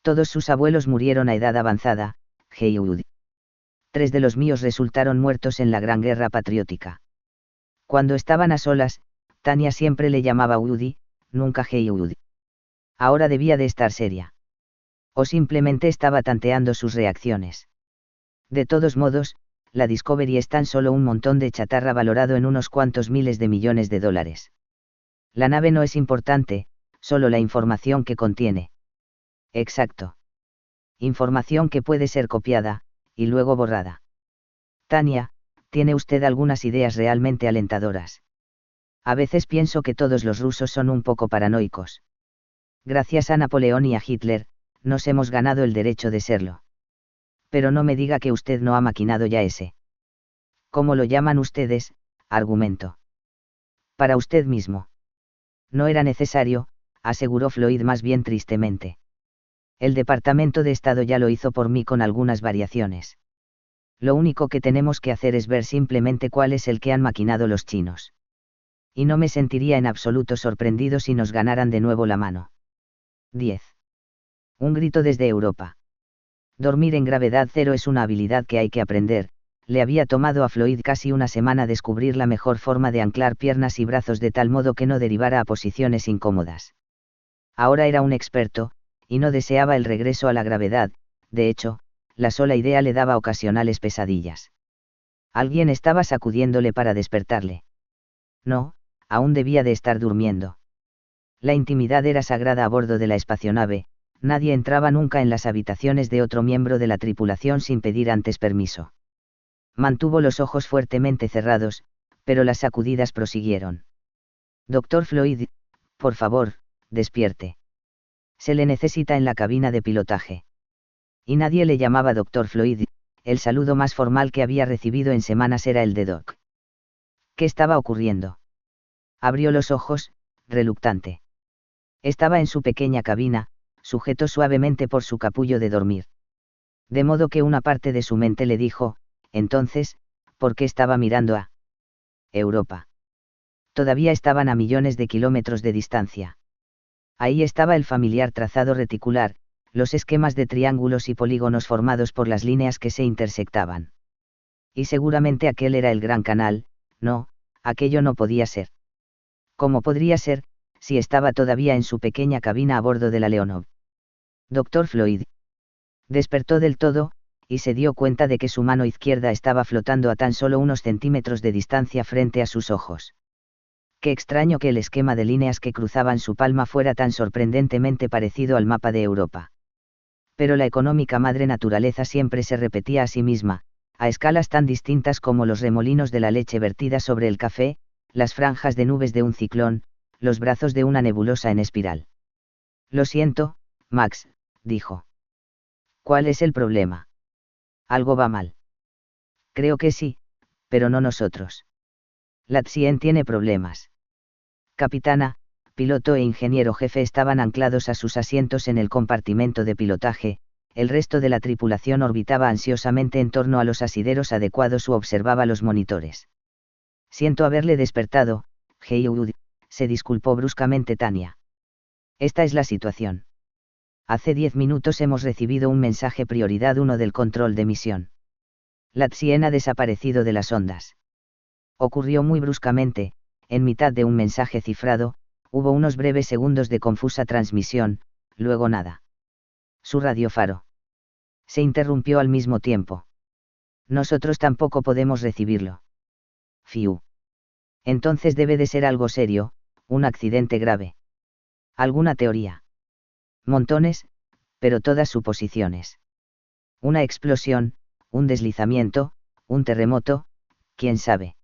[SPEAKER 1] Todos sus abuelos murieron a edad avanzada, Heywood. 3 de los míos resultaron muertos en la Gran Guerra Patriótica. Cuando estaban a solas, Tania siempre le llamaba Woody, nunca Heywood. Ahora debía de estar seria. O simplemente estaba tanteando sus reacciones. De todos modos, la Discovery es tan solo un montón de chatarra valorado en unos cuantos miles de millones de dólares. La nave no es importante, solo la información que contiene. Exacto. Información que puede ser copiada, y luego borrada. Tania, Tiene usted algunas ideas realmente alentadoras. A veces pienso que todos los rusos son un poco paranoicos. Gracias a Napoleón y a Hitler, nos hemos ganado el derecho de serlo. Pero no me diga que usted no ha maquinado ya ese. ¿Cómo lo llaman ustedes? Argumento. Para usted mismo. No era necesario, aseguró Floyd más bien tristemente. El Departamento de Estado ya lo hizo por mí con algunas variaciones. Lo único que tenemos que hacer es ver simplemente cuál es el que han maquinado los chinos. Y no me sentiría en absoluto sorprendido si nos ganaran de nuevo la mano. 10. Un grito desde Europa. Dormir en gravedad cero es una habilidad que hay que aprender. Le había tomado a Floyd casi una semana descubrir la mejor forma de anclar piernas y brazos de tal modo que no derivara a posiciones incómodas. Ahora era un experto, y no deseaba el regreso a la gravedad. De hecho, la sola idea le daba ocasionales pesadillas. Alguien estaba sacudiéndole para despertarle. No, aún debía de estar durmiendo. La intimidad era sagrada a bordo de la espacionave, nadie entraba nunca en las habitaciones de otro miembro de la tripulación sin pedir antes permiso. Mantuvo los ojos fuertemente cerrados, pero las sacudidas prosiguieron. Doctor Floyd, por favor, despierte. Se le necesita en la cabina de pilotaje. Y nadie le llamaba Doctor Floyd, el saludo más formal que había recibido en semanas era el de Doc. ¿Qué estaba ocurriendo? Abrió los ojos, reluctante. Estaba en su pequeña cabina, sujeto suavemente por su capullo de dormir. De modo que una parte de su mente le dijo, entonces, ¿por qué estaba mirando a Europa? Todavía estaban a millones de kilómetros de distancia. Ahí estaba el familiar trazado reticular, los esquemas de triángulos y polígonos formados por las líneas que se intersectaban. Y seguramente aquel era el Gran Canal. No, aquello no podía ser. ¿Cómo podría ser, si estaba todavía en su pequeña cabina a bordo de la Leonov? Doctor Floyd. Despertó del todo, y se dio cuenta de que su mano izquierda estaba flotando a tan solo unos centímetros de distancia frente a sus ojos. Qué extraño que el esquema de líneas que cruzaban su palma fuera tan sorprendentemente parecido al mapa de Europa. Pero la económica madre naturaleza siempre se repetía a sí misma, a escalas tan distintas como los remolinos de la leche vertida sobre el café, las franjas de nubes de un ciclón, los brazos de una nebulosa en espiral. Lo siento, Max, dijo. ¿Cuál es el problema? Algo va mal. Creo que sí, pero no nosotros. Latsien tiene problemas. Capitana, piloto e ingeniero jefe estaban anclados a sus asientos en el compartimento de pilotaje, el resto de la tripulación orbitaba ansiosamente en torno a los asideros adecuados u observaba los monitores. Siento haberle despertado, Heywood, se disculpó bruscamente Tania. Esta es la situación. Hace 10 minutos hemos recibido un mensaje prioridad 1 del control de misión. Latsien ha desaparecido de las ondas. Ocurrió muy bruscamente, en mitad de un mensaje cifrado, hubo unos breves segundos de confusa transmisión, luego nada. Su radiofaro se interrumpió al mismo tiempo. Nosotros tampoco podemos recibirlo. Fiu. Entonces debe de ser algo serio, un accidente grave. ¿Alguna teoría? Montones, pero todas suposiciones. Una explosión, un deslizamiento, un terremoto, quién sabe.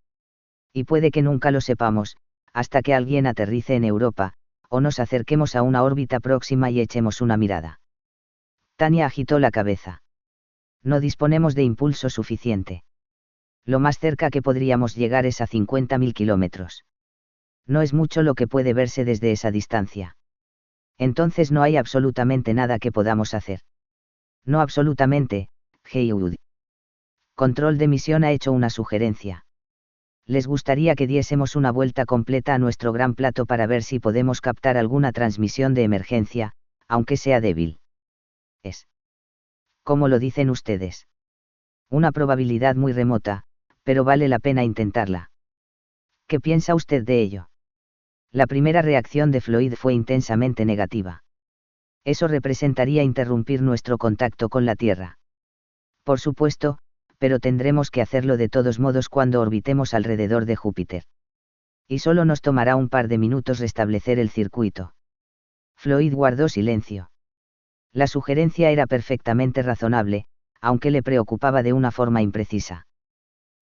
[SPEAKER 1] Y puede que nunca lo sepamos, hasta que alguien aterrice en Europa, o nos acerquemos a una órbita próxima y echemos una mirada. Tania agitó la cabeza. No disponemos de impulso suficiente. Lo más cerca que podríamos llegar es a 50.000 kilómetros. No es mucho lo que puede verse desde esa distancia. Entonces no hay absolutamente nada que podamos hacer. No absolutamente, Heywood. Control de misión ha hecho una sugerencia. Les gustaría que diésemos una vuelta completa a nuestro gran plato para ver si podemos captar alguna transmisión de emergencia, aunque sea débil. Es. ¿Cómo lo dicen ustedes? Una probabilidad muy remota, pero vale la pena intentarla. ¿Qué piensa usted de ello? La primera reacción de Floyd fue intensamente negativa. Eso representaría interrumpir nuestro contacto con la Tierra. Por supuesto, pero tendremos que hacerlo de todos modos cuando orbitemos alrededor de Júpiter. Y solo nos tomará un par de minutos restablecer el circuito. Floyd guardó silencio. La sugerencia era perfectamente razonable, aunque le preocupaba de una forma imprecisa.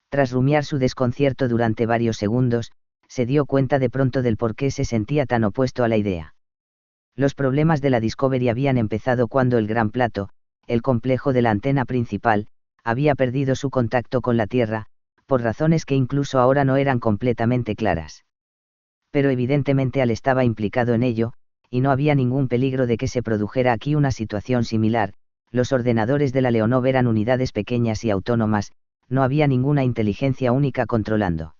[SPEAKER 1] Tras rumiar su desconcierto durante varios segundos, se dio cuenta de pronto del por qué se sentía tan opuesto a la idea. Los problemas de la Discovery habían empezado cuando el gran plato, el complejo de la antena principal, había perdido su contacto con la Tierra, por razones que incluso ahora no eran completamente claras. Pero evidentemente Al estaba implicado en ello, y no había ningún peligro de que se produjera aquí una situación similar. Los ordenadores de la Leonov eran unidades pequeñas y autónomas, no había ninguna inteligencia única controlando.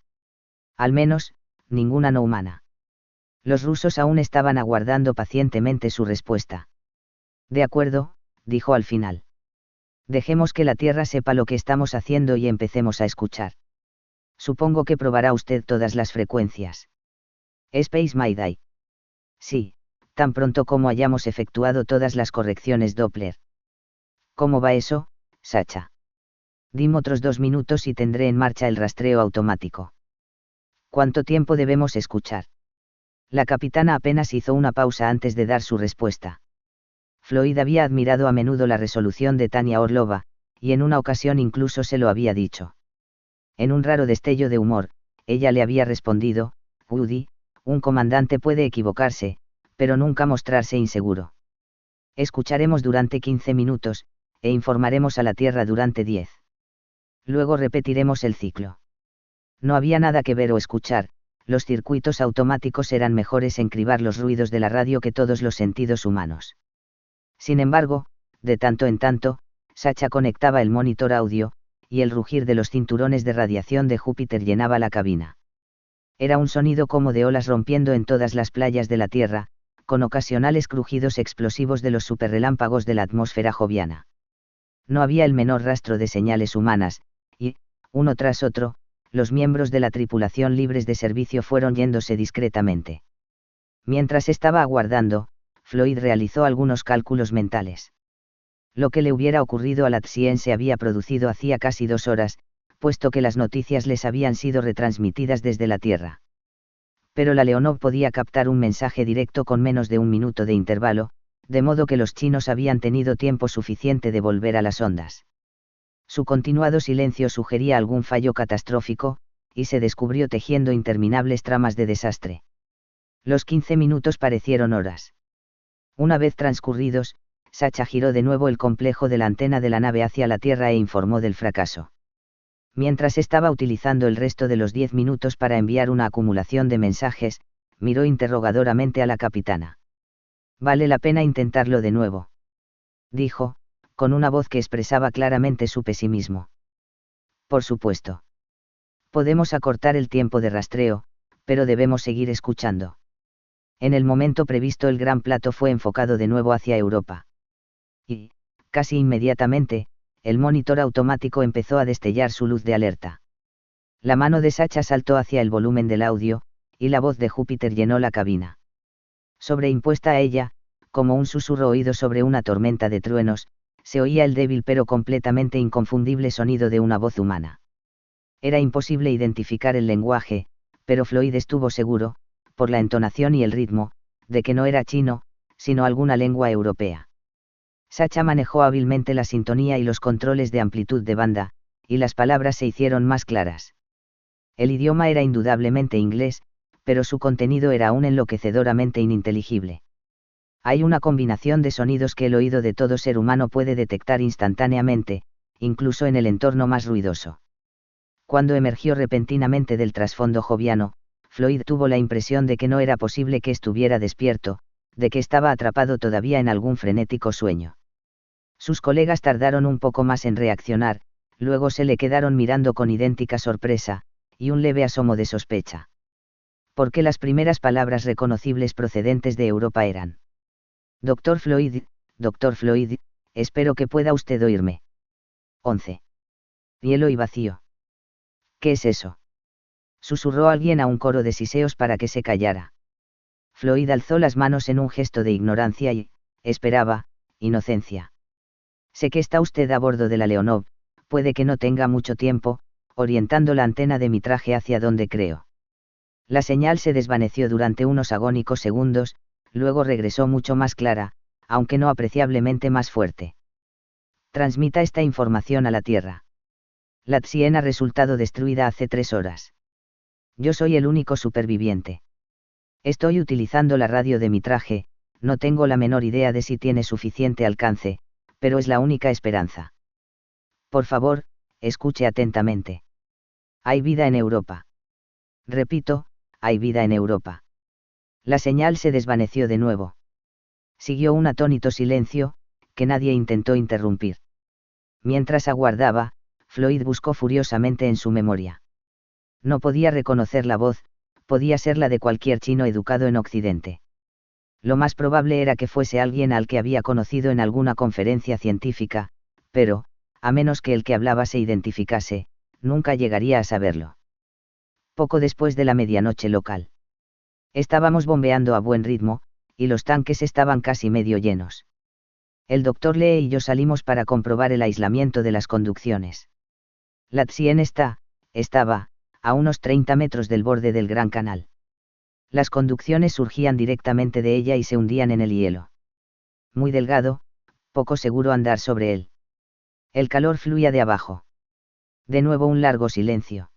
[SPEAKER 1] Al menos, ninguna no humana. Los rusos aún estaban aguardando pacientemente su respuesta. De acuerdo, dijo al final. Dejemos que la Tierra sepa lo que estamos haciendo y empecemos a escuchar. Supongo que probará usted todas las frecuencias. Space Mayday. Sí, tan pronto como hayamos efectuado todas las correcciones Doppler. ¿Cómo va eso, Sacha? Dime otros 2 minutos y tendré en marcha el rastreo automático. ¿Cuánto tiempo debemos escuchar? La capitana apenas hizo una pausa antes de dar su respuesta. Floyd había admirado a menudo la resolución de Tania Orlova, y en una ocasión incluso se lo había dicho. En un raro destello de humor, ella le había respondido: Woody, un comandante puede equivocarse, pero nunca mostrarse inseguro. Escucharemos durante 15 minutos, e informaremos a la Tierra durante 10. Luego repetiremos el ciclo. No había nada que ver o escuchar, los circuitos automáticos eran mejores en cribar los ruidos de la radio que todos los sentidos humanos. Sin embargo, de tanto en tanto, Sacha conectaba el monitor audio, y el rugir de los cinturones de radiación de Júpiter llenaba la cabina. Era un sonido como de olas rompiendo en todas las playas de la Tierra, con ocasionales crujidos explosivos de los superrelámpagos de la atmósfera joviana. No había el menor rastro de señales humanas, y, uno tras otro, los miembros de la tripulación libres de servicio fueron yéndose discretamente. Mientras estaba aguardando, Floyd realizó algunos cálculos mentales. Lo que le hubiera ocurrido a la Tsien se había producido hacía casi 2 horas, puesto que las noticias les habían sido retransmitidas desde la Tierra. Pero la Leonov podía captar un mensaje directo con menos de 1 minuto de intervalo, de modo que los chinos habían tenido tiempo suficiente de volver a las ondas. Su continuado silencio sugería algún fallo catastrófico, y se descubrió tejiendo interminables tramas de desastre. Los 15 minutos parecieron horas. Una vez transcurridos, Sacha giró de nuevo el complejo de la antena de la nave hacia la Tierra e informó del fracaso. Mientras estaba utilizando el resto de los 10 minutos para enviar una acumulación de mensajes, miró interrogadoramente a la capitana. «Vale la pena intentarlo de nuevo», dijo, con una voz que expresaba claramente su pesimismo. «Por supuesto. Podemos acortar el tiempo de rastreo, pero debemos seguir escuchando». En el momento previsto el gran plato fue enfocado de nuevo hacia Europa. Y, casi inmediatamente, el monitor automático empezó a destellar su luz de alerta. La mano de Sacha saltó hacia el volumen del audio, y la voz de Júpiter llenó la cabina. Sobreimpuesta a ella, como un susurro oído sobre una tormenta de truenos, se oía el débil pero completamente inconfundible sonido de una voz humana. Era imposible identificar el lenguaje, pero Floyd estuvo seguro, por la entonación y el ritmo, de que no era chino, sino alguna lengua europea. Sacha manejó hábilmente la sintonía y los controles de amplitud de banda, y las palabras se hicieron más claras. El idioma era indudablemente inglés, pero su contenido era aún enloquecedoramente ininteligible. Hay una combinación de sonidos que el oído de todo ser humano puede detectar instantáneamente, incluso en el entorno más ruidoso. Cuando emergió repentinamente del trasfondo joviano, Floyd tuvo la impresión de que no era posible que estuviera despierto, de que estaba atrapado todavía en algún frenético sueño. Sus colegas tardaron un poco más en reaccionar, luego se le quedaron mirando con idéntica sorpresa, y un leve asomo de sospecha. Porque las primeras palabras reconocibles procedentes de Europa eran: Dr. Floyd, espero que pueda usted oírme. 11. Hielo y vacío. ¿Qué es eso?, susurró alguien a un coro de siseos para que se callara. Floyd alzó las manos en un gesto de ignorancia y, esperaba, inocencia. Sé que está usted a bordo de la Leonov, puede que no tenga mucho tiempo, orientando la antena de mi traje hacia donde creo. La señal se desvaneció durante unos agónicos segundos, luego regresó mucho más clara, aunque no apreciablemente más fuerte. Transmita esta información a la Tierra. La Tien ha resultado destruida hace 3 horas. Yo soy el único superviviente. Estoy utilizando la radio de mi traje, no tengo la menor idea de si tiene suficiente alcance, pero es la única esperanza. Por favor, escuche atentamente. Hay vida en Europa. Repito, hay vida en Europa. La señal se desvaneció de nuevo. Siguió un atónito silencio, que nadie intentó interrumpir. Mientras aguardaba, Floyd buscó furiosamente en su memoria. No podía reconocer la voz, podía ser la de cualquier chino educado en Occidente. Lo más probable era que fuese alguien al que había conocido en alguna conferencia científica, pero, a menos que el que hablaba se identificase, nunca llegaría a saberlo. Poco después de la medianoche local. Estábamos bombeando a buen ritmo, y los tanques estaban casi medio llenos. El doctor Lee y yo salimos para comprobar el aislamiento de las conducciones. La Tien estaba, a unos 30 metros del borde del Gran Canal. Las conducciones surgían directamente de ella y se hundían en el hielo. Muy delgado, poco seguro andar sobre él. El calor fluía de abajo. De nuevo un largo silencio.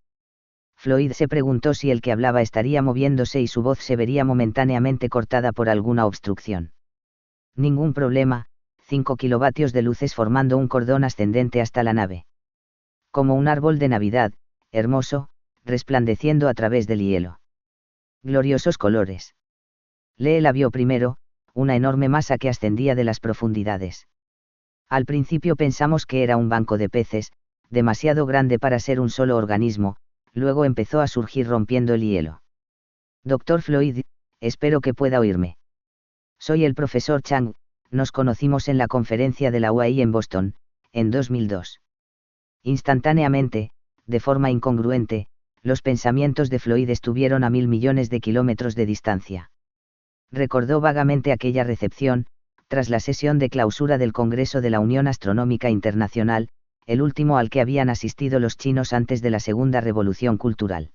[SPEAKER 1] Floyd se preguntó si el que hablaba estaría moviéndose y su voz se vería momentáneamente cortada por alguna obstrucción. Ningún problema, 5 kilovatios de luces formando un cordón ascendente hasta la nave. Como un árbol de Navidad, hermoso, resplandeciendo a través del hielo. Gloriosos colores. Lee la vio primero, una enorme masa que ascendía de las profundidades. Al principio pensamos que era un banco de peces, demasiado grande para ser un solo organismo, luego empezó a surgir rompiendo el hielo. Dr. Floyd, espero que pueda oírme. Soy el profesor Chang, nos conocimos en la conferencia de la UAI en Boston, en 2002. Instantáneamente, de forma incongruente, los pensamientos de Floyd estuvieron a 1000 millones de kilómetros de distancia. Recordó vagamente aquella recepción, tras la sesión de clausura del Congreso de la Unión Astronómica Internacional, el último al que habían asistido los chinos antes de la Segunda Revolución Cultural.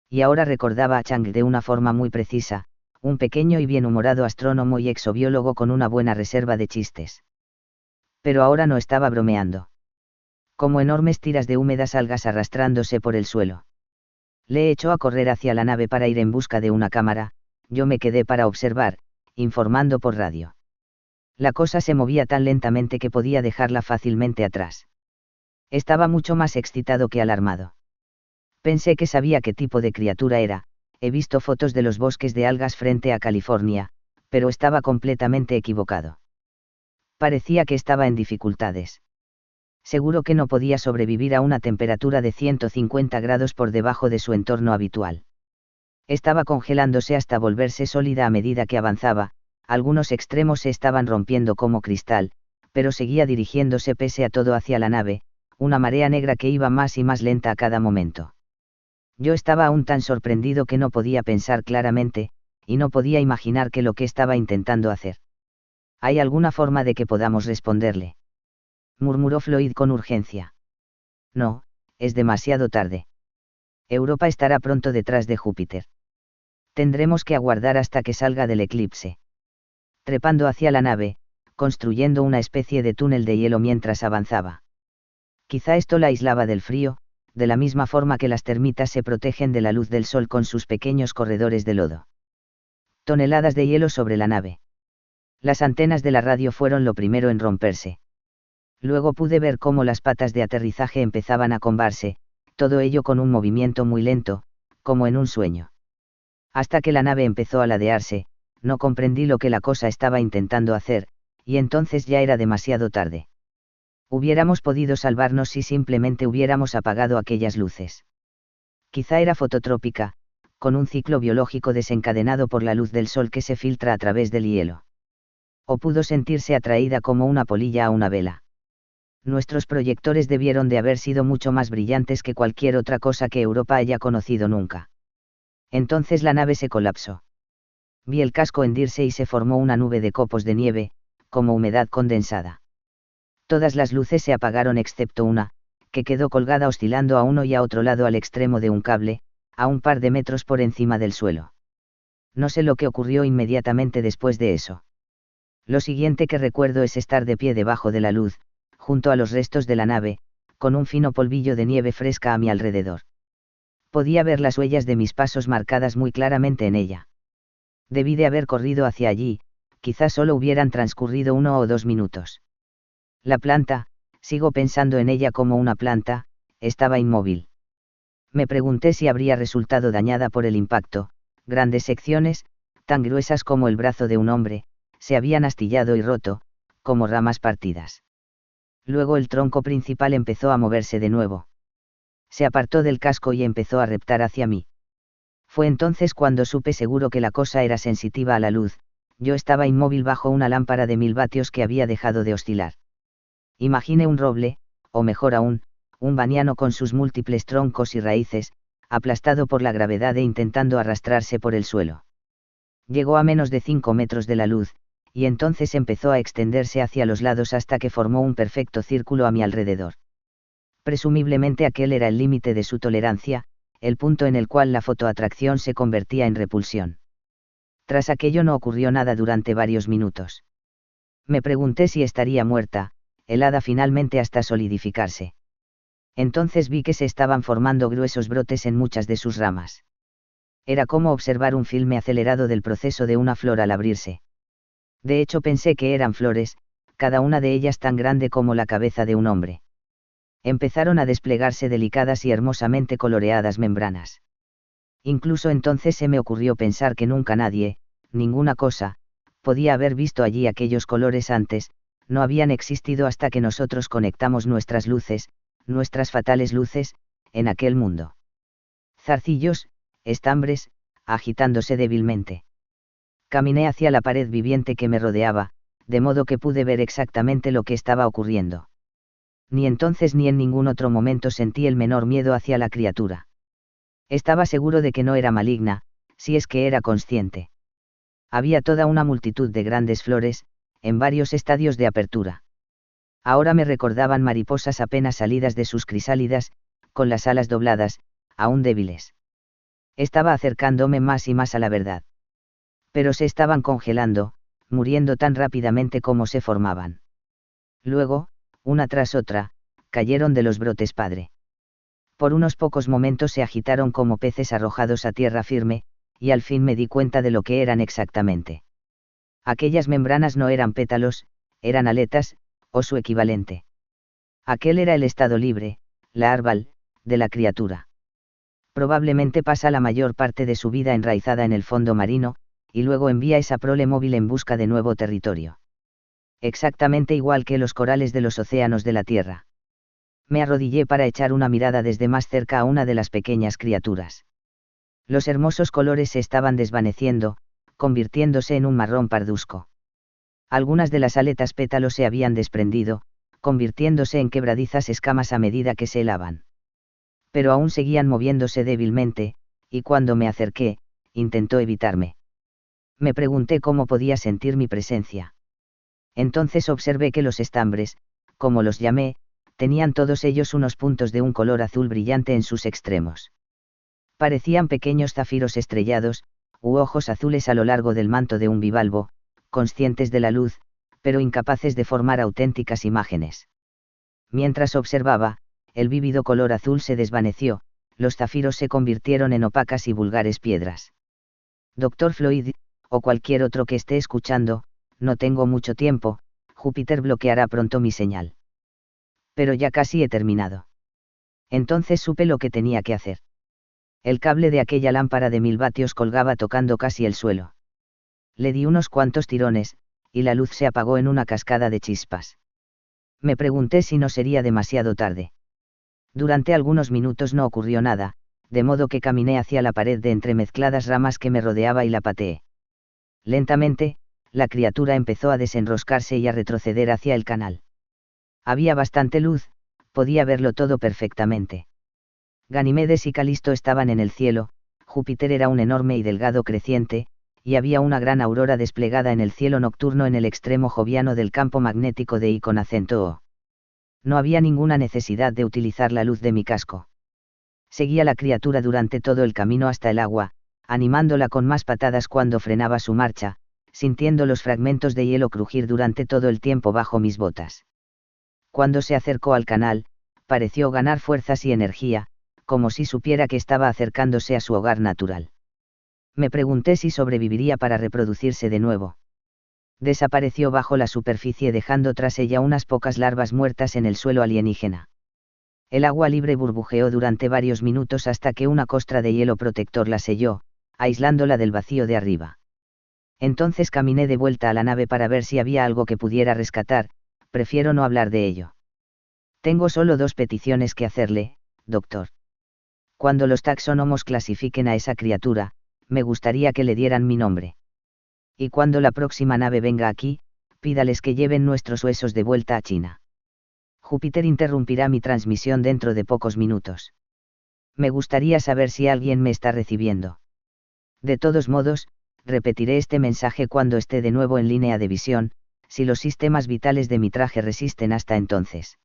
[SPEAKER 1] Y ahora recordaba a Chang de una forma muy precisa, un pequeño y bien-humorado astrónomo y exobiólogo con una buena reserva de chistes. Pero ahora no estaba bromeando. Como enormes tiras de húmedas algas arrastrándose por el suelo. Le echó a correr hacia la nave para ir en busca de una cámara, yo me quedé para observar, informando por radio. La cosa se movía tan lentamente que podía dejarla fácilmente atrás. Estaba mucho más excitado que alarmado. Pensé que sabía qué tipo de criatura era, he visto fotos de los bosques de algas frente a California, pero estaba completamente equivocado. Parecía que estaba en dificultades. Seguro que no podía sobrevivir a una temperatura de 150 grados por debajo de su entorno habitual. Estaba congelándose hasta volverse sólida a medida que avanzaba, algunos extremos se estaban rompiendo como cristal, pero seguía dirigiéndose pese a todo hacia la nave, una marea negra que iba más y más lenta a cada momento. Yo estaba aún tan sorprendido que no podía pensar claramente, y no podía imaginar qué lo que estaba intentando hacer. ¿Hay alguna forma de que podamos responderle?, murmuró Floyd con urgencia. No, es demasiado tarde. Europa estará pronto detrás de Júpiter. Tendremos que aguardar hasta que salga del eclipse. Trepando hacia la nave, construyendo una especie de túnel de hielo mientras avanzaba. Quizá esto la aislaba del frío, de la misma forma que las termitas se protegen de la luz del sol con sus pequeños corredores de lodo. Toneladas de hielo sobre la nave. Las antenas de la radio fueron lo primero en romperse. Luego pude ver cómo las patas de aterrizaje empezaban a combarse, todo ello con un movimiento muy lento, como en un sueño. Hasta que la nave empezó a ladearse, no comprendí lo que la cosa estaba intentando hacer, y entonces ya era demasiado tarde. Hubiéramos podido salvarnos si simplemente hubiéramos apagado aquellas luces. Quizá era fototrópica, con un ciclo biológico desencadenado por la luz del sol que se filtra a través del hielo. O pudo sentirse atraída como una polilla a una vela. Nuestros proyectores debieron de haber sido mucho más brillantes que cualquier otra cosa que Europa haya conocido nunca. Entonces la nave se colapsó. Vi el casco hendirse y se formó una nube de copos de nieve, como humedad condensada. Todas las luces se apagaron excepto una, que quedó colgada oscilando a uno y a otro lado al extremo de un cable, a un par de metros por encima del suelo. No sé lo que ocurrió inmediatamente después de eso. Lo siguiente que recuerdo es estar de pie debajo de la luz, junto a los restos de la nave, con un fino polvillo de nieve fresca a mi alrededor. Podía ver las huellas de mis pasos marcadas muy claramente en ella. Debí de haber corrido hacia allí, quizás solo hubieran transcurrido 1 o 2 minutos. La planta, sigo pensando en ella como una planta, estaba inmóvil. Me pregunté si habría resultado dañada por el impacto. Grandes secciones, tan gruesas como el brazo de un hombre, se habían astillado y roto, como ramas partidas. Luego el tronco principal empezó a moverse de nuevo. Se apartó del casco y empezó a reptar hacia mí. Fue entonces cuando supe seguro que la cosa era sensitiva a la luz. Yo estaba inmóvil bajo una lámpara de 1000 vatios que había dejado de oscilar. Imaginé un roble, o mejor aún, un baniano con sus múltiples troncos y raíces, aplastado por la gravedad e intentando arrastrarse por el suelo. Llegó a menos de 5 metros de la luz, y entonces empezó a extenderse hacia los lados hasta que formó un perfecto círculo a mi alrededor. Presumiblemente aquel era el límite de su tolerancia, el punto en el cual la fotoatracción se convertía en repulsión. Tras aquello no ocurrió nada durante varios minutos. Me pregunté si estaría muerta, helada finalmente hasta solidificarse. Entonces vi que se estaban formando gruesos brotes en muchas de sus ramas. Era como observar un filme acelerado del proceso de una flor al abrirse. De hecho pensé que eran flores, cada una de ellas tan grande como la cabeza de un hombre. Empezaron a desplegarse delicadas y hermosamente coloreadas membranas. Incluso entonces se me ocurrió pensar que nunca nadie, ninguna cosa, podía haber visto allí aquellos colores antes, no habían existido hasta que nosotros conectamos nuestras luces, nuestras fatales luces, en aquel mundo. Zarcillos, estambres, agitándose débilmente. Caminé hacia la pared viviente que me rodeaba, de modo que pude ver exactamente lo que estaba ocurriendo. Ni entonces ni en ningún otro momento sentí el menor miedo hacia la criatura. Estaba seguro de que no era maligna, si es que era consciente. Había toda una multitud de grandes flores, en varios estadios de apertura. Ahora me recordaban mariposas apenas salidas de sus crisálidas, con las alas dobladas, aún débiles. Estaba acercándome más y más a la verdad. Pero se estaban congelando, muriendo tan rápidamente como se formaban. Luego, una tras otra, cayeron de los brotes padre. Por unos pocos momentos se agitaron como peces arrojados a tierra firme, y al fin me di cuenta de lo que eran exactamente. Aquellas membranas no eran pétalos, eran aletas, o su equivalente. Aquel era el estado libre, la larval, de la criatura. Probablemente pasa la mayor parte de su vida enraizada en el fondo marino, y luego envía esa prole móvil en busca de nuevo territorio. Exactamente igual que los corales de los océanos de la Tierra. Me arrodillé para echar una mirada desde más cerca a una de las pequeñas criaturas. Los hermosos colores se estaban desvaneciendo, convirtiéndose en un marrón parduzco. Algunas de las aletas pétalos se habían desprendido, convirtiéndose en quebradizas escamas a medida que se helaban. Pero aún seguían moviéndose débilmente, y cuando me acerqué, intentó evitarme. Me pregunté cómo podía sentir mi presencia. Entonces observé que los estambres, como los llamé, tenían todos ellos unos puntos de un color azul brillante en sus extremos. Parecían pequeños zafiros estrellados, u ojos azules a lo largo del manto de un bivalvo, conscientes de la luz, pero incapaces de formar auténticas imágenes. Mientras observaba, el vívido color azul se desvaneció, los zafiros se convirtieron en opacas y vulgares piedras. Dr. Floyd, o cualquier otro que esté escuchando, no tengo mucho tiempo, Júpiter bloqueará pronto mi señal. Pero ya casi he terminado. Entonces supe lo que tenía que hacer. El cable de aquella lámpara de 1000 vatios colgaba tocando casi el suelo. Le di unos cuantos tirones, y la luz se apagó en una cascada de chispas. Me pregunté si no sería demasiado tarde. Durante algunos minutos no ocurrió nada, de modo que caminé hacia la pared de entremezcladas ramas que me rodeaba y la pateé. Lentamente, la criatura empezó a desenroscarse y a retroceder hacia el canal. Había bastante luz, podía verlo todo perfectamente. Ganimedes y Calisto estaban en el cielo, Júpiter era un enorme y delgado creciente, y había una gran aurora desplegada en el cielo nocturno en el extremo joviano del campo magnético de I con acento O. No había ninguna necesidad de utilizar la luz de mi casco. Seguía la criatura durante todo el camino hasta el agua, animándola con más patadas cuando frenaba su marcha, sintiendo los fragmentos de hielo crujir durante todo el tiempo bajo mis botas. Cuando se acercó al canal, pareció ganar fuerzas y energía, como si supiera que estaba acercándose a su hogar natural. Me pregunté si sobreviviría para reproducirse de nuevo. Desapareció bajo la superficie dejando tras ella unas pocas larvas muertas en el suelo alienígena. El agua libre burbujeó durante varios minutos hasta que una costra de hielo protector la selló, aislándola del vacío de arriba. Entonces caminé de vuelta a la nave para ver si había algo que pudiera rescatar, prefiero no hablar de ello. Tengo solo 2 peticiones que hacerle, doctor. Cuando los taxónomos clasifiquen a esa criatura, me gustaría que le dieran mi nombre. Y cuando la próxima nave venga aquí, pídales que lleven nuestros huesos de vuelta a China. Júpiter interrumpirá mi transmisión dentro de pocos minutos. Me gustaría saber si alguien me está recibiendo. De todos modos, repetiré este mensaje cuando esté de nuevo en línea de visión, si los sistemas vitales de mi traje resisten hasta entonces.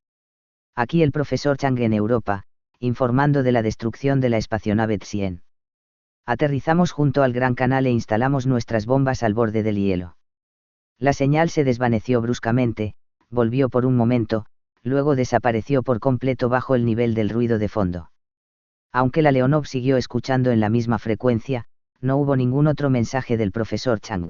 [SPEAKER 1] Aquí el profesor Chang en Europa, informando de la destrucción de la espacionave Tsien. Aterrizamos junto al Gran Canal e instalamos nuestras bombas al borde del hielo. La señal se desvaneció bruscamente, volvió por un momento, luego desapareció por completo bajo el nivel del ruido de fondo. Aunque la Leonov siguió escuchando en la misma frecuencia, no hubo ningún otro mensaje del profesor Chang.